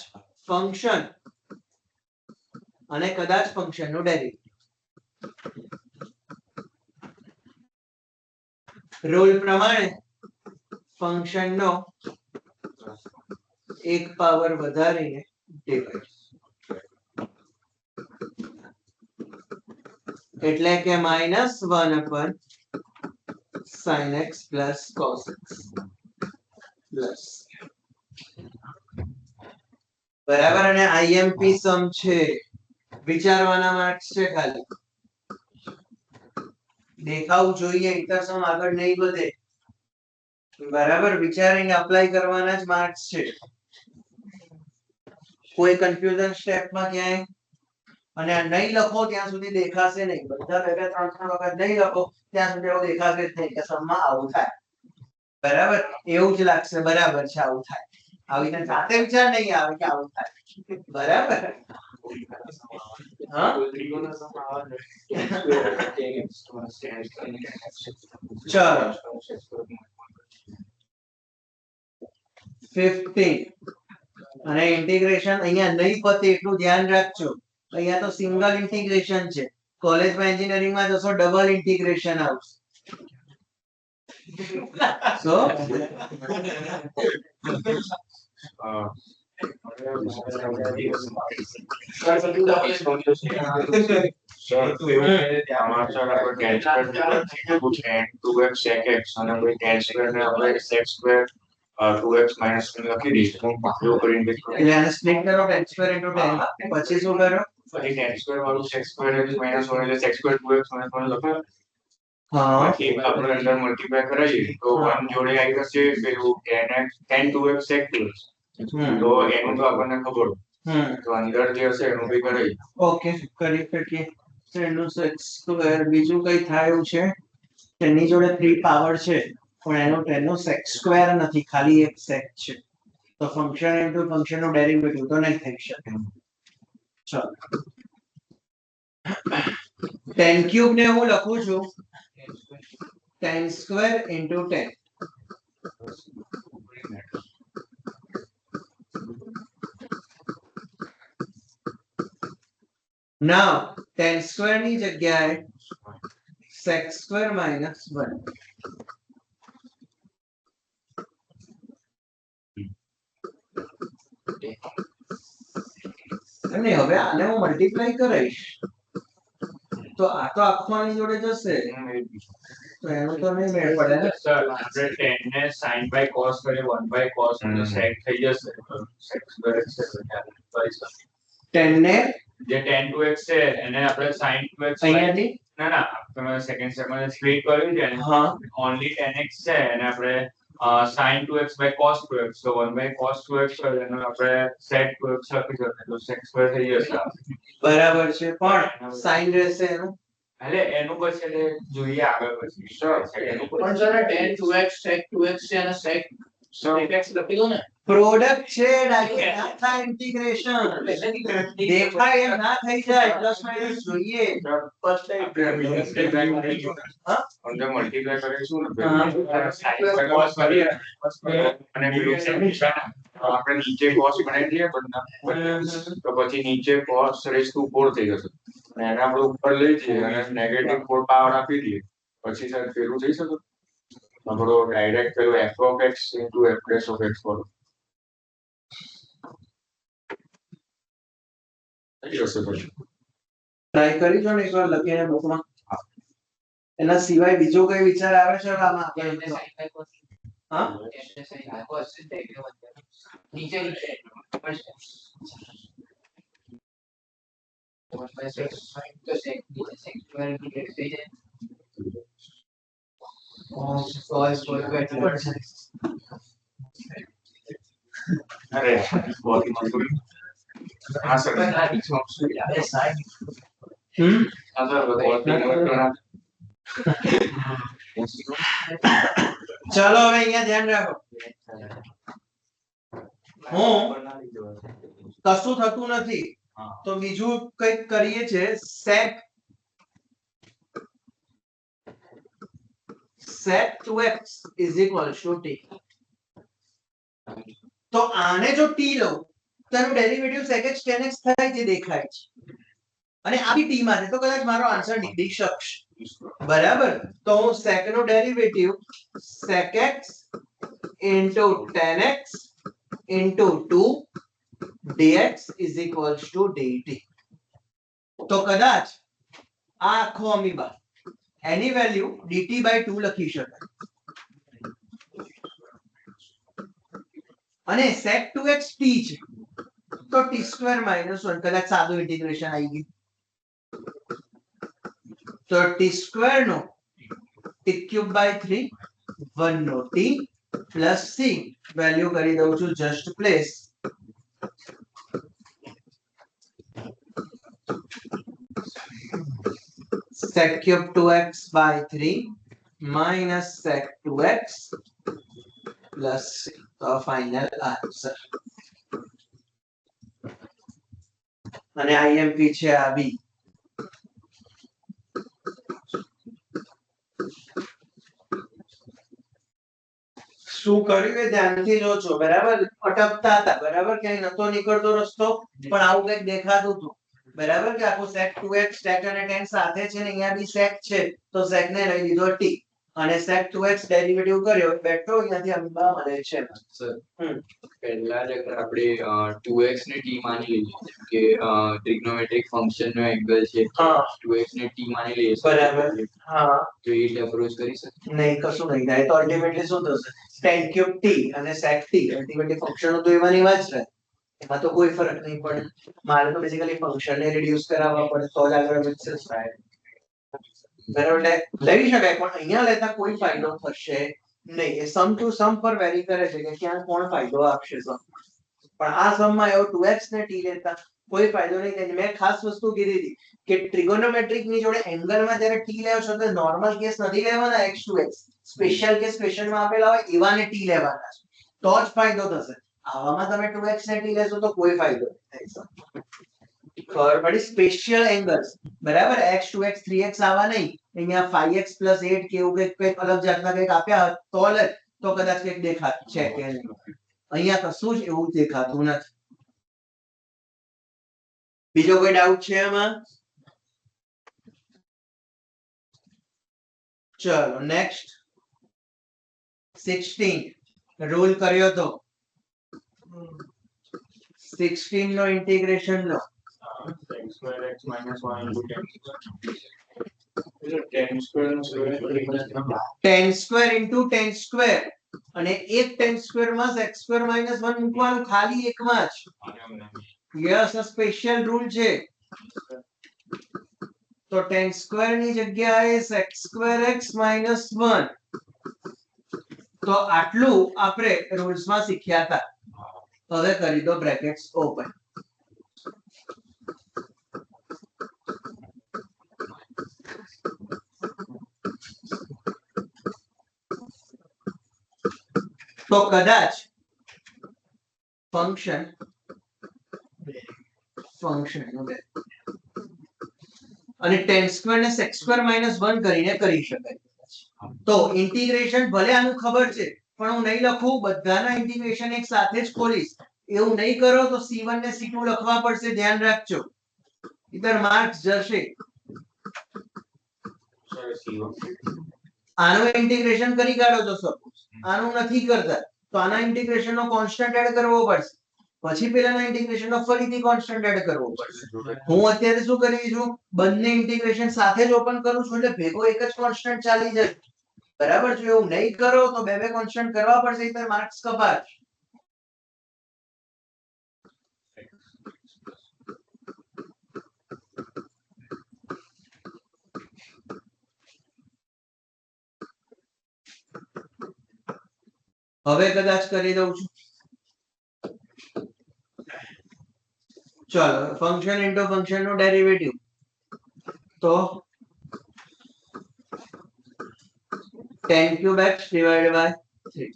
ફંક્શન અને કદાચ ફંક્શન નું ડેરિવેટિવ રૂલ પ્રમાણે ફંક્શન નો એક પાવર વધારીને ડિવાઇડ એટલે કે -1 sin x plus cos x plus બરાબર અને આઈએમપી સમ છે વિચારવાના માર્ક્સ છે ખાલી દેખાવું જોઈએ, ઇન્ટરસમ આગળ નહીં વધે. બરાબર, વિચારીને અપ્લાય કરવાના જ માર્ક્સ છે. કોઈ કન્ફ્યુઝન સ્ટેપમાં ક્યાંય? અને આ નહીં લખો ત્યાં સુધી દેખાશે નહીં. બધા ભેગા 3-3 વખત નહીં લખો ત્યાં સુધી એવું દેખાશે જ નહીં કે સમમાં આવું થાય. બરાબર, એવું જ લાગશે બરાબર છે આવું થાય. આવી રીતે જાતે વિચાર નહીં આવે કે આવું થાય. બરાબર. હા, ચલો 15 અને ઇન્ટિગ્રેશન અહીંયા નહીં પતે એટલું ધ્યાન રાખજો. અહીંયા તો સિંગલ ઇન્ટિગ્રેશન છે. કોલેજમાં એન્જિનિયરિંગમાં જશો ડબલ ઇન્ટિગ્રેશન આવશે. સો લખી દઈશું. એટલે આને સ્પ્લિટ કરો x સ્ક્વેર * 10 પછી શું કરો? ફરી tan સ્ક્વેર વાળું x સ્ક્વેર -1 એટલે x સ્ક્વેર 2x - 1 લખો. હા, બાકી આપણે અંદર મલ્ટીપ્લાય કરાવીએ તો 1 જોડે આવી જશે પેલું tan 2x sec 2x. તો એનું તો આપણને ખબર હોય. તો અંદર જે હશે એનું બી કરાવી. ઓકે, કરી શકીએ. એનું x સ્ક્વેર બીજું કઈ થાય એવું છે? તેની જોડે 3 પાવર છે પણ એનો sec સ્ક્વેર નથી, ખાલી એક sec છે. તો ફંક્શન ઇન્ટુ ફંક્શન નું ડેરિવેટિવ તો નહીં થઈ શકે. ચલો 10 ક્યુબ ને હું લખું છું 10 સ્ક્વેર ઇન્ટુ 10. Now 10 સ્ક્વેર ની જગ્યાએ sec સ્ક્વેર -1. અને હવે આને હું મલ્ટીપ્લાય કરીશ તો આ તો આખો આની જોડે જશે તો એનું તો નહીં મેળ પડે ને. સર આપણે 10 ને sin by cos કરીએ 1 by cos એટલે sec થઈ જશે. sec સ્ક્વેર x છે 10 ને જે tan 2x છે એને આપણે sin 2x અહીંયાથી ના આપણે સેકન્ડ સ્ટેપમાં સ્પ્લિટ કર્યું છે હા ઓન્લી tan x છે અને આપણે sin 2x by cos 2x તો 1 by cos 2x કરે એનો આપણે sec 2x લખી શકીએ તો sec સ્ક્વેર થઈ જશે. બરાબર છે પણ સાઈન રહેશે એનું. એટલે એનું પછી એટલે જોઈએ આગળ પછી સર એનું પણ sir tan 2x sec 2x છે અને sec x લખી દો ને. પ્રોડક્ટ છે ડાયરેક્ટ ના થાય ઇન્ટિગ્રેશન દેખાય એમ ના થઈ જાય પ્લસ માઈનસ જોઈએ અંદર મલ્ટીપ્લાય કરીશું ને હા. cos કરીએ અને પેલું આપણે નીચે cos બનાવી દઈએ તો પછી નીચે cos raised to 4 થઈ જશે અને એને આપણે ઉપર લઈ જઈએ અને નેગેટિવ 4 પાવર આપી દઈએ પછી સર પેલું થઈ શકે આપણો ડાયરેક્ટ પેલું f of x into f dash of x કરો થઈ જશે પછી ટ્રાય કરી જો ને એકવાર લખીને બુકમાં. એના સિવાય બીજો કઈ વિચાર આવે છે આમાં આગળ? હા નીચે અરે बहुत ही मजबूरी हाँ सर हाँ सर बहुत ही ચલો હવે અહીંયા ધ્યાન રાખો હું કશું થતું નથી તો બીજું કઈક કરીએ છે sec 2x is equal to t. તો આને જો t લઉં તો એનું derivative sec x tan x થાય જે દેખાય છે અને આ બી t માં છે તો કદાચ મારો આન્સર નીકળી શકશે. બરાબર, તો હું sec no derivative sec x into tan x into 2 dx is equals to dt. તો કદાચ આ આખો amoeba any value dt by 2 લખી શકાય અને sec 2x t છે તો t સ્ક્વેર - 1 કદાચ સાદું ઇન્ટિગ્રેશન આવી ગયું તો t સ્ક્વેર નો t ક્યુબ બાય 3 1 નો t પ્લસ c વેલ્યુ કરી દઉં છું just place sec cube 2x by 3 minus sec 2x plus c. તો ફાઇનલ આન્સર અને IMP છે આ બી શું કર્યું એ ધ્યાનથી જોજો બરાબર અટકતા હતા બરાબર ક્યાંય નતો નીકળતો રસ્તો પણ આવું કંઈક દેખાતું હતું બરાબર કે આખું sec 2x sec અને tan સાથે છે ને અહીંયા બી sec છે તો sec ને લઈ લીધો t અને sec 2x ડેરિવેટિવ કર્યો બેઠો અહીંયાથી અંબા મળે છે સર પહેલા જ અગર આપણે 2x ને t માની લઈએ કે ટ્રિગ્નોમેટ્રિક ફંક્શન નો એંગલ છે હા 2x ને t માની લઈએ બરાબર હા તો એ રીતે અપ્રોચ કરી શકીએ નહીં કશું નહીં થાય તો અલ્ટિમેટલી શું થશે tan cube t અને sec t અલ્ટિમેટલી ફંક્શન તો એમાં ની વાત છે એમાં તો કોઈ ફરક નહીં પડે મારે તો બેઝિકલી ફંક્શન ને રિડ્યુસ કરાવવા પડે તો જ આગળ વધશે થાય બરાબર એટલે લઈ શકાય પણ અહીંયા લેતા કોઈ ફાયદો થશે નહીં એ સમ ટુ સમ પર વેરી કરે છે કે ક્યાં કોણ ફાયદો આપશે સમ પણ આ સમમાં એવો 2x ને t લેતા કોઈ ફાયદો નહીં થાય મેં ખાસ વસ્તુ કીધી હતી કે ટ્રિગોનોમેટ્રિક ની જોડે એંગલમાં જ્યારે t લેવો છો તો નોર્મલ કેસ નથી લેવાના x to x special case સ્પેશિયલમાં આપેલા હોય એવાને t લેવાના છે તો જ ફાયદો થશે આવામાં તમે 2x ને t લેશો તો કોઈ ફાયદો નહીં થાય ખબર પડી સ્પેશિયલ એંગલ્સ બરાબર x 2x 3x આવા નહીં અહીંયા 5x 8 કે એવું કંઈક અલગ જાતના કંઈક આપ્યા હોત તો લે તો કદાચ કંઈક દેખાત છે કે નહીં અહીંયા કશું જ એવું દેખાતું નથી બીજો કોઈ ડાઉટ છે એમાં ચલો નેક્સ્ટ 16 રૂલ કર્યો તો 16 નો ઇન્ટિગ્રેશન નો Sec square x minus 1 into tan square tan square into tan square અને એક tan square માં sec square minus 1 મૂકવાનું ખાલી એકમાં જ યસ આ સ્પેશિયલ રૂલ છે તો tan square ની જગ્યાએ sec square x minus 1 તો આટલું આપણે રૂલ્સ માં શીખ્યા હતા હવે કરી દો બ્રેકેટ્સ ઓપન તો કદાચ ફંક્શન અને tan સ્ક્વેર ને sec સ્ક્વેર minus 1 કરીને કરી શકાય તો ઇન્ટિગ્રેશન ભલે આનું ખબર છે પણ હું નહીં લખું બધાના ઇન્ટિગ્રેશન એક સાથે જ ખોલીશ એવું નહીં કરો તો c1 ને c2 લખવા પડશે ધ્યાન રાખજો ઇધર માર્ક્સ જશે આનું ઇન્ટિગ્રેશન કરી કાઢો તો સપોઝ આનું નથી કરતા તો આના ઇન્ટિગ્રેશન નો કોન્સ્ટન્ટ એડ કરવો પડશે પછી પેલાના ઇન્ટિગ્રેશન નો ફરીથી કોન્સ્ટન્ટ એડ કરવો પડશે હું અત્યારે શું કરી છું બંને ઇન્ટિગ્રેશન સાથે જ ઓપન કરું છું એટલે ભેગો એક જ કોન્સ્ટન્ટ ચાલી જશે બરાબર જો એવું નહીં કરો તો બે બે કોન્સ્ટન્ટ કરવા પડશે એટલે માર્ક્સ કપાત હવે કદાચ કરી દઉં છું ચલો ફંક્શન ઇન્ટુ ફંક્શન નો ડેરિવેટિવ તો tan cube x divided by 3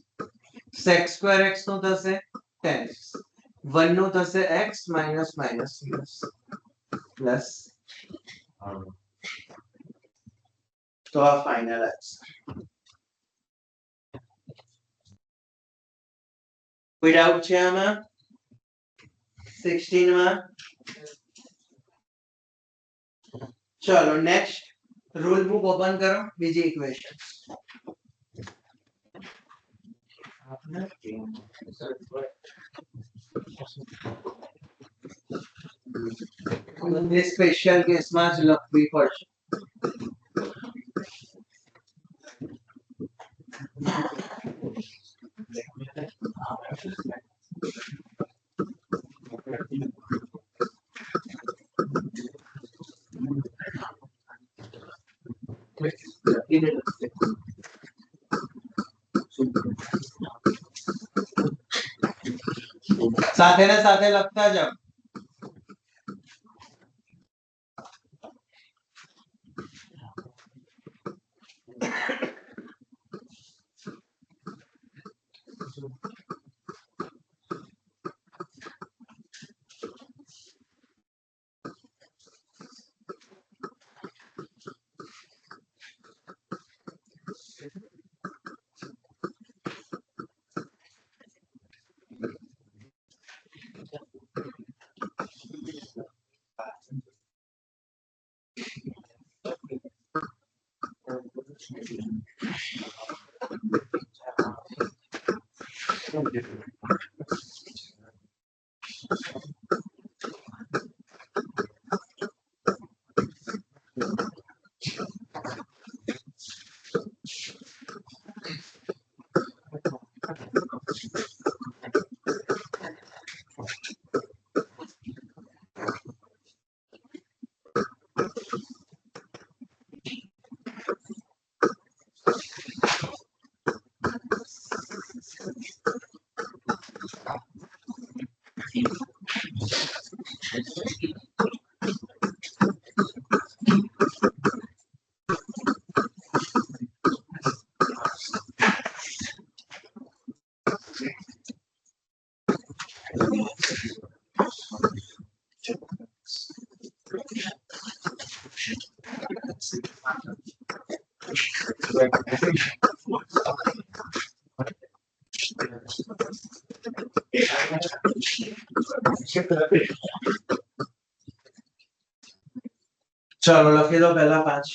sec square x નું થશે tan x 1 નું થશે x minus minus plus તો આ ફાઇનલ આન્સર કોઈ ડાઉટ છે આમાં 16 માં ચલો નેક્સ્ટ રૂલ બુક ઓપન કરો બીજી ઇક્વેશન આપણે સ્પેશિયલ કેસમાં જ લખવી પડશે સાથે ને સાથે લખતા જાઓ. ચલો લખી દો પહેલા 5.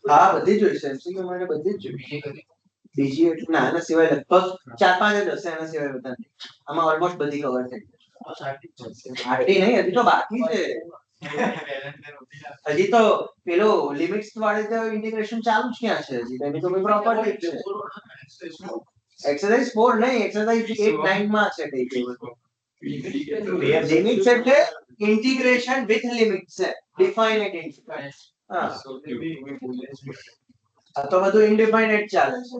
હા બધી જોઈશે એમસીક્યુ માટે બધી જ જોઈએ. બીજી એટલે ના આના સિવાય લગભગ 4-5 જ હશે આના સિવાય બધા. આમાં ઓલમોસ્ટ બધી કવર થઈ ગઈ. આટલી નહીં હજી તો બાકી છે. હજી તો પેલો લિમિટ્સ વાળી તો ઇન્ટિગ્રેશન ચાલુ જ ક્યાં છે હજી એની તો કોઈ પ્રોપર્ટી છે. એક્સરસાઇઝ 4 નહીં એક્સરસાઇઝ 8-9 માં છે કઈ લિમિટ્સ એટલે ઇન્ટિગ્રેશન વિથ લિમિટ્સ છે ડિફાઇનેટ ઇન્ટિગ્રેશન. હા આ તો બધું ઇનડિફાઇનેટ ચાલે છે.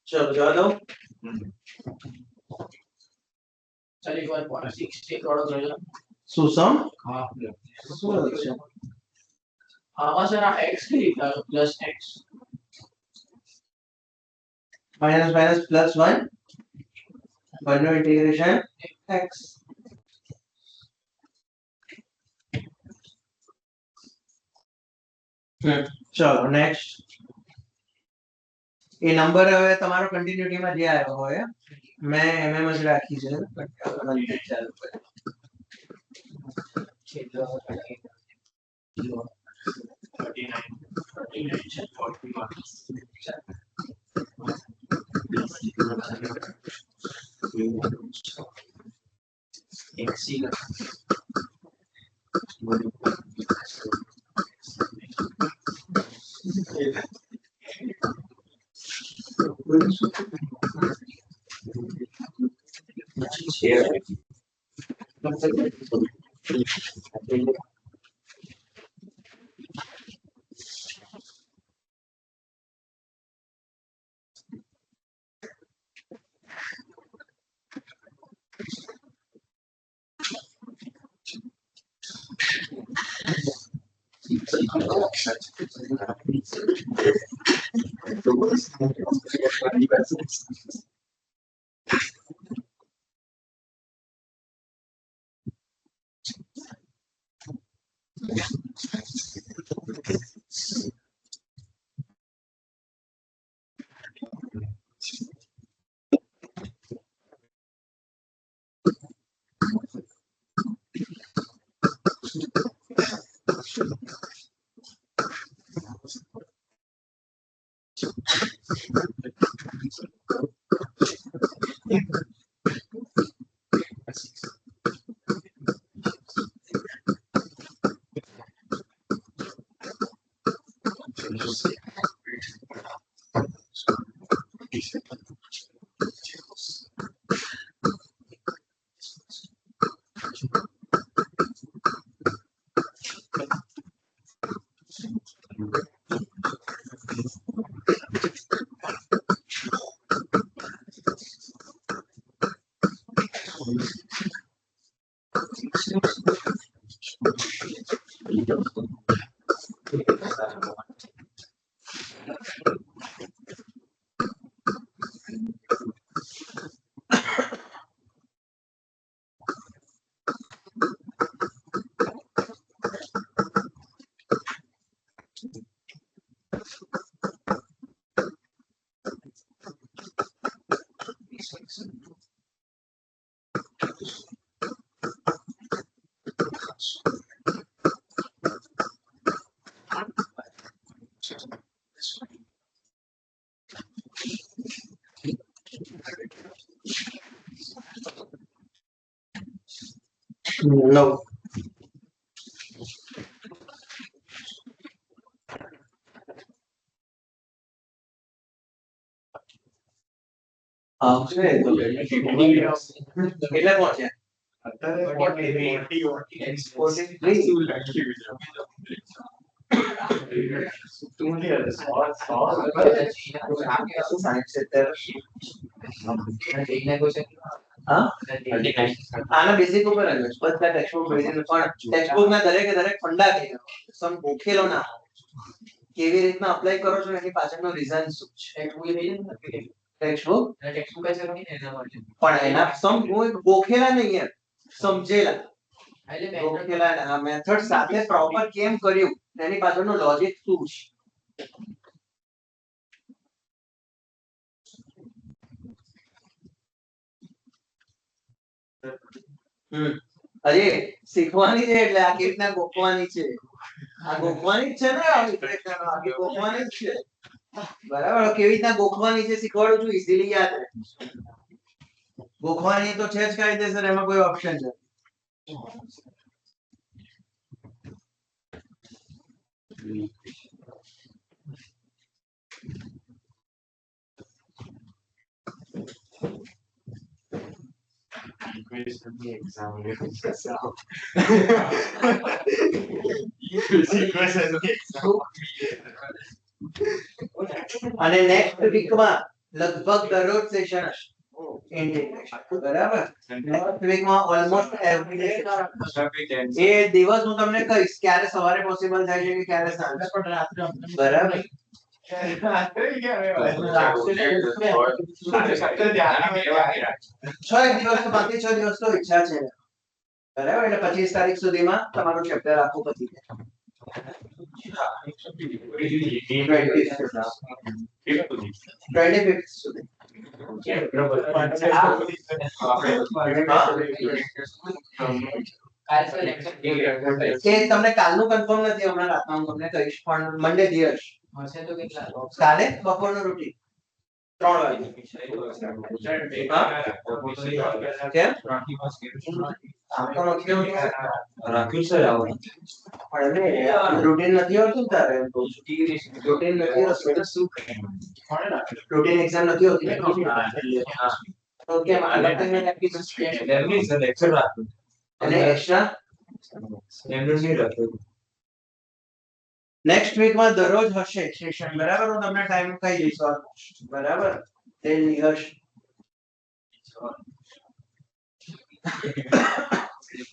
ચલો જવા દો. ચાલ એક વાર 6 વાળો જોજો. શું સમ હા શું છે આમાં સર આ x કઈ રીતે આવ્યો plus x minus minus plus 1 બંને ઇન્ટિગ્રેશન x. ચલો નેક્સ્ટ. એ નંબર હવે તમારો કન્ટિન્યુટી માં જે આવ્યો હોય મેં એમએમ જ રાખી છે બટ ચાલુ કરે. No. છે તો કેટલા કોણ છે? આના બેસિક ઉપર જ બધા ટેક્સ્ટબુક બેસિસ પણ ટેક્સ્ટબુક ના દરેકે દરેક ફંડા કે સમ ગોખેલો ના કેવી રીતના અપ્લાય કરો છો એની પાછળનો રીઝન શું છે ટેક્સ્ટબુક પણ એના સમ ગોખેલા નહીં યાર સમજેલા ગોખેલા મેથડ સાથે પ્રોપર કેમ કર્યું એની પાછળનો લોજિક શું છે અરે શીખવાની છે એટલે આ કેવી રીતના ગોખવાની છે આ ગોખવાની જ છે ને આ ગોખવાની જ છે બરાબર કેવી રીતના ગોખવાની છે શીખવાડું છું ઈઝીલી યાદ રહે ગોખવાની તો છે જ કાયદેસર એમાં કોઈ ઓપ્શન નથી અને નેક્સ્ટ વીકમાં લગભગ દરરોજ સેશન હશે ઇન્ટિગ્રેશન બરાબર નેક્સ્ટ વીકમાં ઓલમોસ્ટ એવરી ડે એ દિવસ હું તમને કહીશ ક્યારે સવારે પોસિબલ થાય છે કે ક્યારે સાંજે બરાબર 6 દિવસ તો બાકી 6 દિવસ તો ઈચ્છા છે બરાબર એટલે 25 તારીખ સુધીમાં તમારું ચેપ્ટર આખું પતી જાય 25th સુધી કે તમને કાલનું કન્ફર્મ નથી હમણાં રાતના હું તમને કહીશ પણ મંડે દિવસ હશે તો કેટલા કાલે બપોરનું રૂટીન 3 વાગે કેમ રાખ્યું છે રૂટીન નથી હોતું તારે રૂટીન નથી હોતું શું રૂટીન એક્ઝામ નથી હોતી તો કેમ અલગ કરીને લેક્ચર રાખ્યું અને એક્સ્ટ્રા એમનું નહીં રાખ્યું નેક્સ્ટ વીકમાં દરરોજ હશે સેશન બરાબર હું તમને ટાઈમ કહી દઈશ ઓલમોસ્ટ બરાબર તે હશે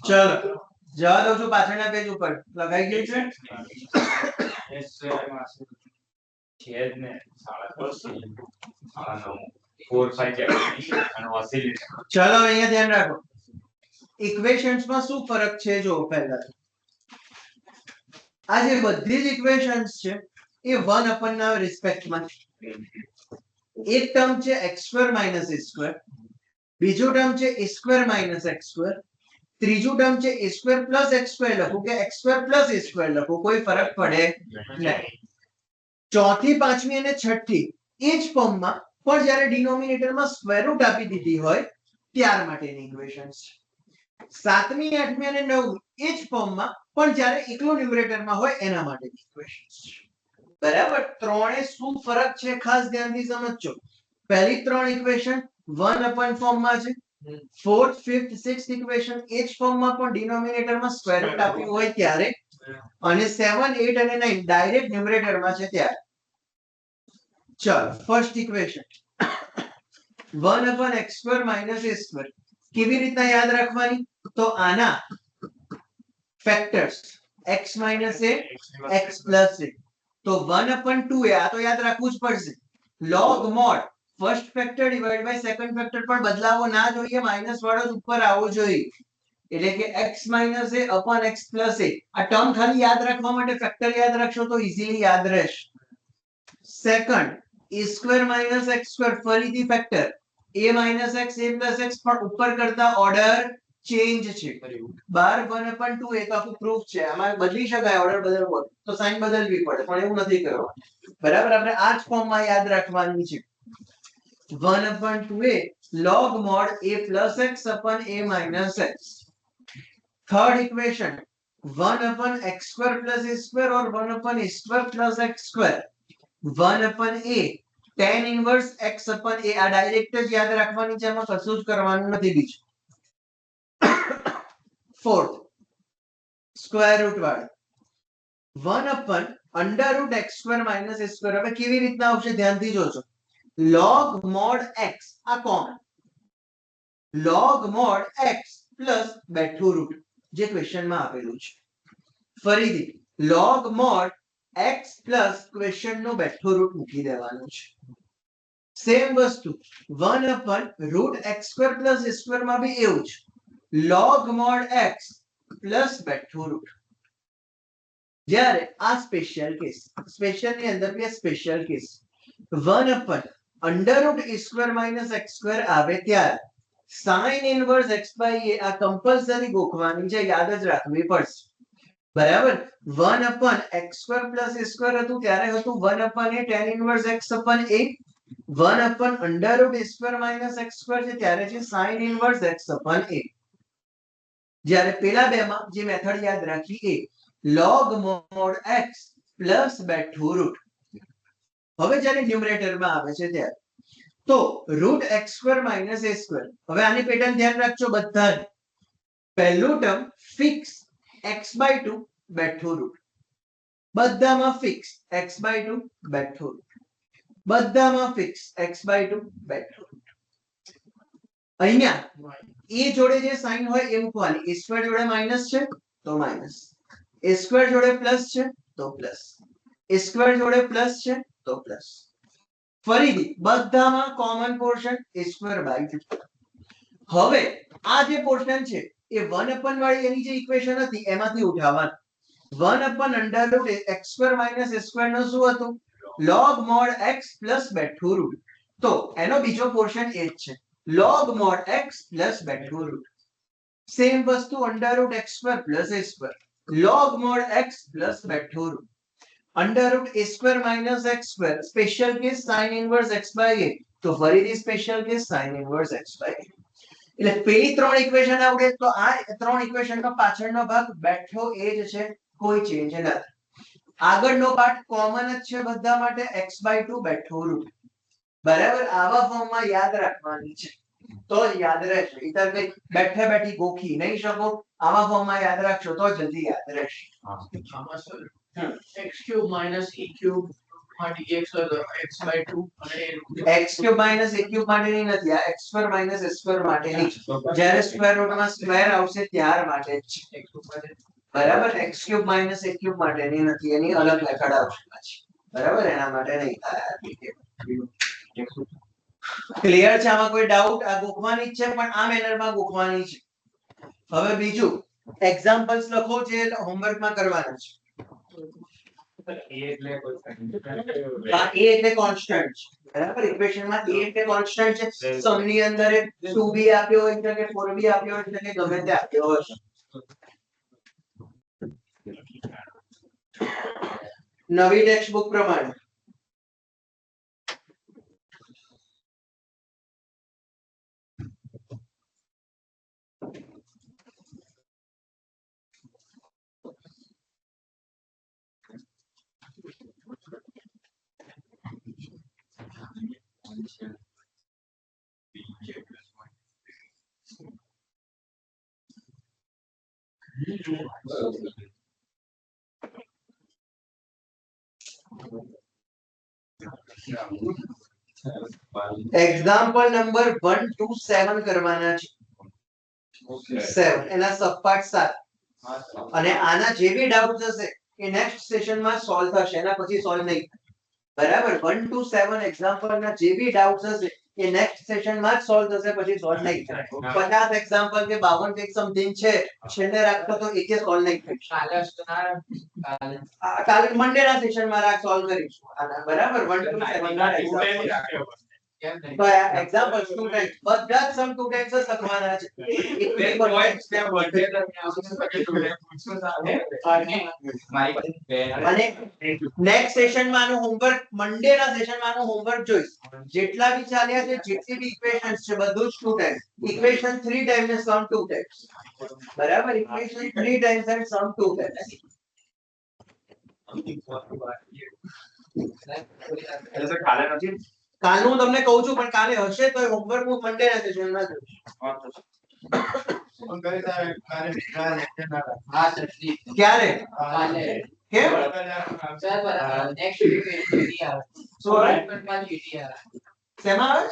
ચલો જવા દઉં છું પાછળના પેજ ઉપર લગાઈ ગયું છે છે જ ને 4 5 અને ઓસિલેટર ચલો અહીંયા ધ્યાન રાખો ઇક્વેશન્સ માં શું ફરક છે જો પહેલા આ જે બધી જ ઇક્વેશન્સ છે એ 1 અપન ના રિસ્પેક્ટમાં છે એક ટર્મ છે x2 - a2 બીજો ટર્મ છે a2 - x2 ત્રીજું ટર્મ છે a2 + x2 લખો કે x2 + a2 લખો કોઈ ફરક પડે નહીં ચોથી પાંચમી અને છઠ્ઠી એ જ ફોર્મમાં પણ જ્યારે ડિનોમિનેટરમાં સ્ક્વેર રૂટ આપી દીધી હોય ત્યાર માટેની ઇક્વેશન્સ સાતમી આઠમી અને નવમી એ જ ફોર્મમાં પણ જ્યારે એકલો ન્યુમરેટરમાં હોય એના માટેની ઇક્વેશન્સ બરાબર ત્રણે શું ફરક છે ખાસ ધ્યાનથી સમજજો પહેલી ત્રણ ઇક્વેશન 1 અપન ફોર્મમાં છે ફોર્થ ફિફ્થ સિક્સ્થ ઇક્વેશન એ જ ફોર્મમાં પણ ડિનોમિનેટરમાં સ્ક્વેર રૂટ આપ્યું હોય ત્યારે અને 7 8 અને 9 ડાયરેક્ટ ન્યુમરેટરમાં છે ત્યારે ચલો ફર્સ્ટ ઇક્વેશન 1 અપન x2 - a2 કેવી રીતના યાદ રાખવાની તો આના factors x - a x + a તો 1 અપન 2a આ તો યાદ રાખવું જ પડશે log mod first factor divide by second factor પણ બદલાવો ના જોઈએ માઈનસ વાળો જ ઉપર આવવો જોઈએ એટલે કે x - a અપન x + a આ ટર્મ ખાલી યાદ રાખવા માટે ફેક્ટર યાદ રાખશો તો ઈઝીલી યાદ રહેશે સેકન્ડ a2 - x2 ફરીથી factor a - x a + x પણ ઉપર કરતા ઓર્ડર ચેન્જ છે 12 1 અપન 2 એક આખું પ્રૂફ છે આમાં બદલી શકાય ઓર્ડર બદલવો તો સાઈન બદલવી પડે પણ એવું નથી કરવાનું બરાબર આપણે આ જ ફોર્મમાં યાદ રાખવાની છે 1 upon 2a log mod a plus x upon a minus x. Third equation 1 upon x square plus a square or 1 upon a square plus x square. 1 upon a tan inverse x upon a આ ડાયરેક્ટ જ યાદ રાખવાની છે એમાં કશું જ કરવાનું નથી બીજું. Fourth square root વાળા 1 upon under root x square minus a square હવે કેવી રીતના આવશે ધ્યાનથી જોજો log mod x આ common log mod x plus બેઠું રૂટ જે ક્વેશ્ચનમાં આપેલું છે ફરીથી log mod x plus question નું બેઠું રૂટ મૂકી દેવાનું છે સેમ વસ્તુ 1 upon root x square plus a square માં બી એવું જ log mod x plus બેઠું રૂટ જ્યારે આ સ્પેશિયલ કેસ સ્પેશિયલ ની અંદર બી special case 1 upon under root a square minus x square આવે ત્યારે sin inverse x by a આ કમ્પલસરી ગોખવાની છે યાદ જ રાખવી પડશે બરાબર 1 upon x square plus a square હતું ત્યારે હતું 1 upon a tan inverse x upon a 1 upon under root a square minus x square છે ત્યારે છે sin inverse x upon a જ્યારે પેલા બેમાં જે મેથડ યાદ રાખી એ log mod x plus બેઠું રૂટ હવે જ્યારે ન્યુમરેટરમાં આવે છે ત્યારે તો root x square minus a square હવે આની પેટર્ન ધ્યાન રાખજો બધા જ પહેલું ટર્મ ફિક્સ x by 2 બેઠું રૂટ બધામાં ફિક્સ x by 2 બેઠું રૂટ બધામાં ફિક્સ x by 2 બેઠું રૂટ અહીંયા a જોડે જે સાઇન હોય એ મૂકવાની a સ્ક્વેર જોડે માઈનસ છે તો માઈનસ a સ્ક્વેર જોડે પ્લસ છે તો પ્લસ a સ્ક્વેર જોડે પ્લસ છે તો પ્લસ ફરીથી બધામાં common portion a square by 2 હવે આ જે પોર્શન છે એ 1 અપન વાળી એની જે ઇક્વેશન હતી એમાંથી ઉઠાવવાનું 1 upon under root x square minus a square નો શું હતું log mod x પ્લસ બેઠું રૂટ તો એનો બીજો પોર્શન એ જ છે log mod x પ્લસ બેઠું રૂટ સેમ વસ્તુ under root x square plus a square log mod x plus બેઠું route under root a square minus x square special case sin inverse x by a તો ફરીથી special case sin inverse x by a એટલે પેલી ત્રણ ઇક્વેશન આવડે તો આ ત્રણ ઇક્વેશનનો પાછળનો ભાગ બેઠો એ જ છે કોઈ ચેન્જ નથી આગળનો પાર્ટ કોમન જ છે બધા માટે x by 2 બેઠો રૂટ બરાબર આવા ફોર્મમાં યાદ રાખવાની છે તો યાદ રહેશે ઇતર કઈ બેઠે બેઠી ગોખી નહીં શકો આવા ફોર્મમાં યાદ રાખશો તો જલ્દી યાદ રહેશે x cube minus e cube માં dx હોય x/2 અને x cube minus a cube માટેની નથી, આ x square minus s square માટેની છે. જ્યારે સ્ક્વેર રૂટમાં સ્ક્વેર આવશે ત્યાર માટે જ છે. બરાબર, x cube minus a cube માટેની નથી, એની અલગ મેથડ આવશે પાછી. બરાબર, એના માટે નહીં થાય. ક્લિયર છે? આમાં કોઈ ડાઉટ? આ ગોખવાની જ છે, પણ આ મેનરમાં ગોખવાની છે. હવે બીજું એક્ઝામ્પલ્સ લખો જે હોમવર્કમાં કરવાના છે. હા, a એટલે કોન્સ્ટન્ટ છે. બરાબર, ઇક્વેશનમાં a એટલે કોન્સ્ટન્ટ છે. સમની અંદર 2b આપ્યો હોય એટલે કે 4b આપ્યો હોય એટલે કે ગમે તે આપ્યો હોય. નવી ટેક્સ્ટ બુક પ્રમાણે એક્ઝામ્પલ નંબર 1 to 7 કરવાના છે. 7 એના સબપાર્ટ 7 અને આના જે બી ડાઉટ હશે એ નેક્સ્ટ સેશનમાં સોલ્વ થશે, એના પછી સોલ્વ નહીં થાય. બરાબર, 1 to 7 એક્ઝામ્પલ ના જે બી ડાઉટ હશે એ નેક્સ્ટ સેશનમાં જ સોલ્વ થશે, પછી સોલ્વ નહીં થાય. 50 એક્ઝામ્પલ કે 52 કે સમથિંગ છે, છેલ્લે રાખતો તો એકે સોલ્વ નહીં થાય. કાલે મંડે ના સેશનમાં રાખ, સોલ્વ કરીશું આના. બરાબર, 1 to 7 ના example. તો આ એક્ઝામ્પલ સ્ટુડન્ટ બધા જ સમ સ્ટુડન્ટ્સ જ લખવાના છે. અને નેક્સ્ટ સેશનમાં આનું હોમવર્ક, મંડે ના સેશનમાં આનું હોમવર્ક જોઈશ. જેટલા બી ચાલ્યા છે, જેટલી બી ઇક્વેશન્સ છે, બધું સ્ટુડન્ટ ઇક્વેશન 3 ટાઈમ્સ ને સમ 2 ટાઈમ્સ. બરાબર, equation 3 times and sum 2 times. કાલે હું તમને કહું છું, પણ કાલે હશે તો હોમવર્ક હું મંડે ના સેશનમાં જોઈશ. ક્યારે? કેમ? શેમાં આવે?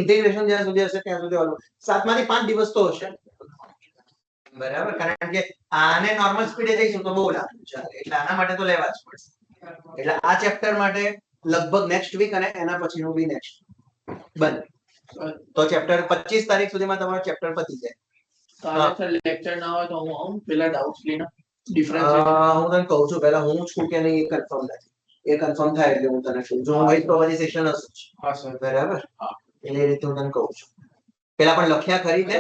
ઇન્ટિગ્રેશન જ્યાં સુધી હશે ત્યાં સુધી ઓલું 7 માંથી 5 દિવસ તો હશે. બરાબર, કારણ કે આને નોર્મલ સ્પીડે જઈશું તો બહુ લાગે ચાલે, એટલે આના માટે તો લેવા જ પડશે. એટલે આ ચેપ્ટર માટે લગભગ નેક્સ્ટ વીક અને એના પછીનું બી નેક્સ્ટ બંધ. તો ચેપ્ટર 25 તારીખ સુધીમાં તમારો ચેપ્ટર પતી જાય. લેક્ચર ના હોય તો હું આવું પેલા ડાઉટ્સ લઈને ડિફરન્સ હું તને કહું છું, પહેલા હું છું કે નહીં એ કન્ફર્મ નથી. એ કન્ફર્મ થાય એટલે હું તને કહું. જો હું હોય તો પછી સેશન હશે. હા સર, બરાબર, એટલે એ રીતે હું તને કહું છું. પેલા પણ લખ્યા ખરી તે?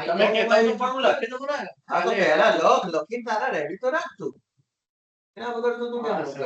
તમે કહેતા તો પણ હું લખી દઉં ને. હા, તો પહેલા લખીને તારા રેડી તો રાખ તું. એના વગર તો તું કેમ કરીશ?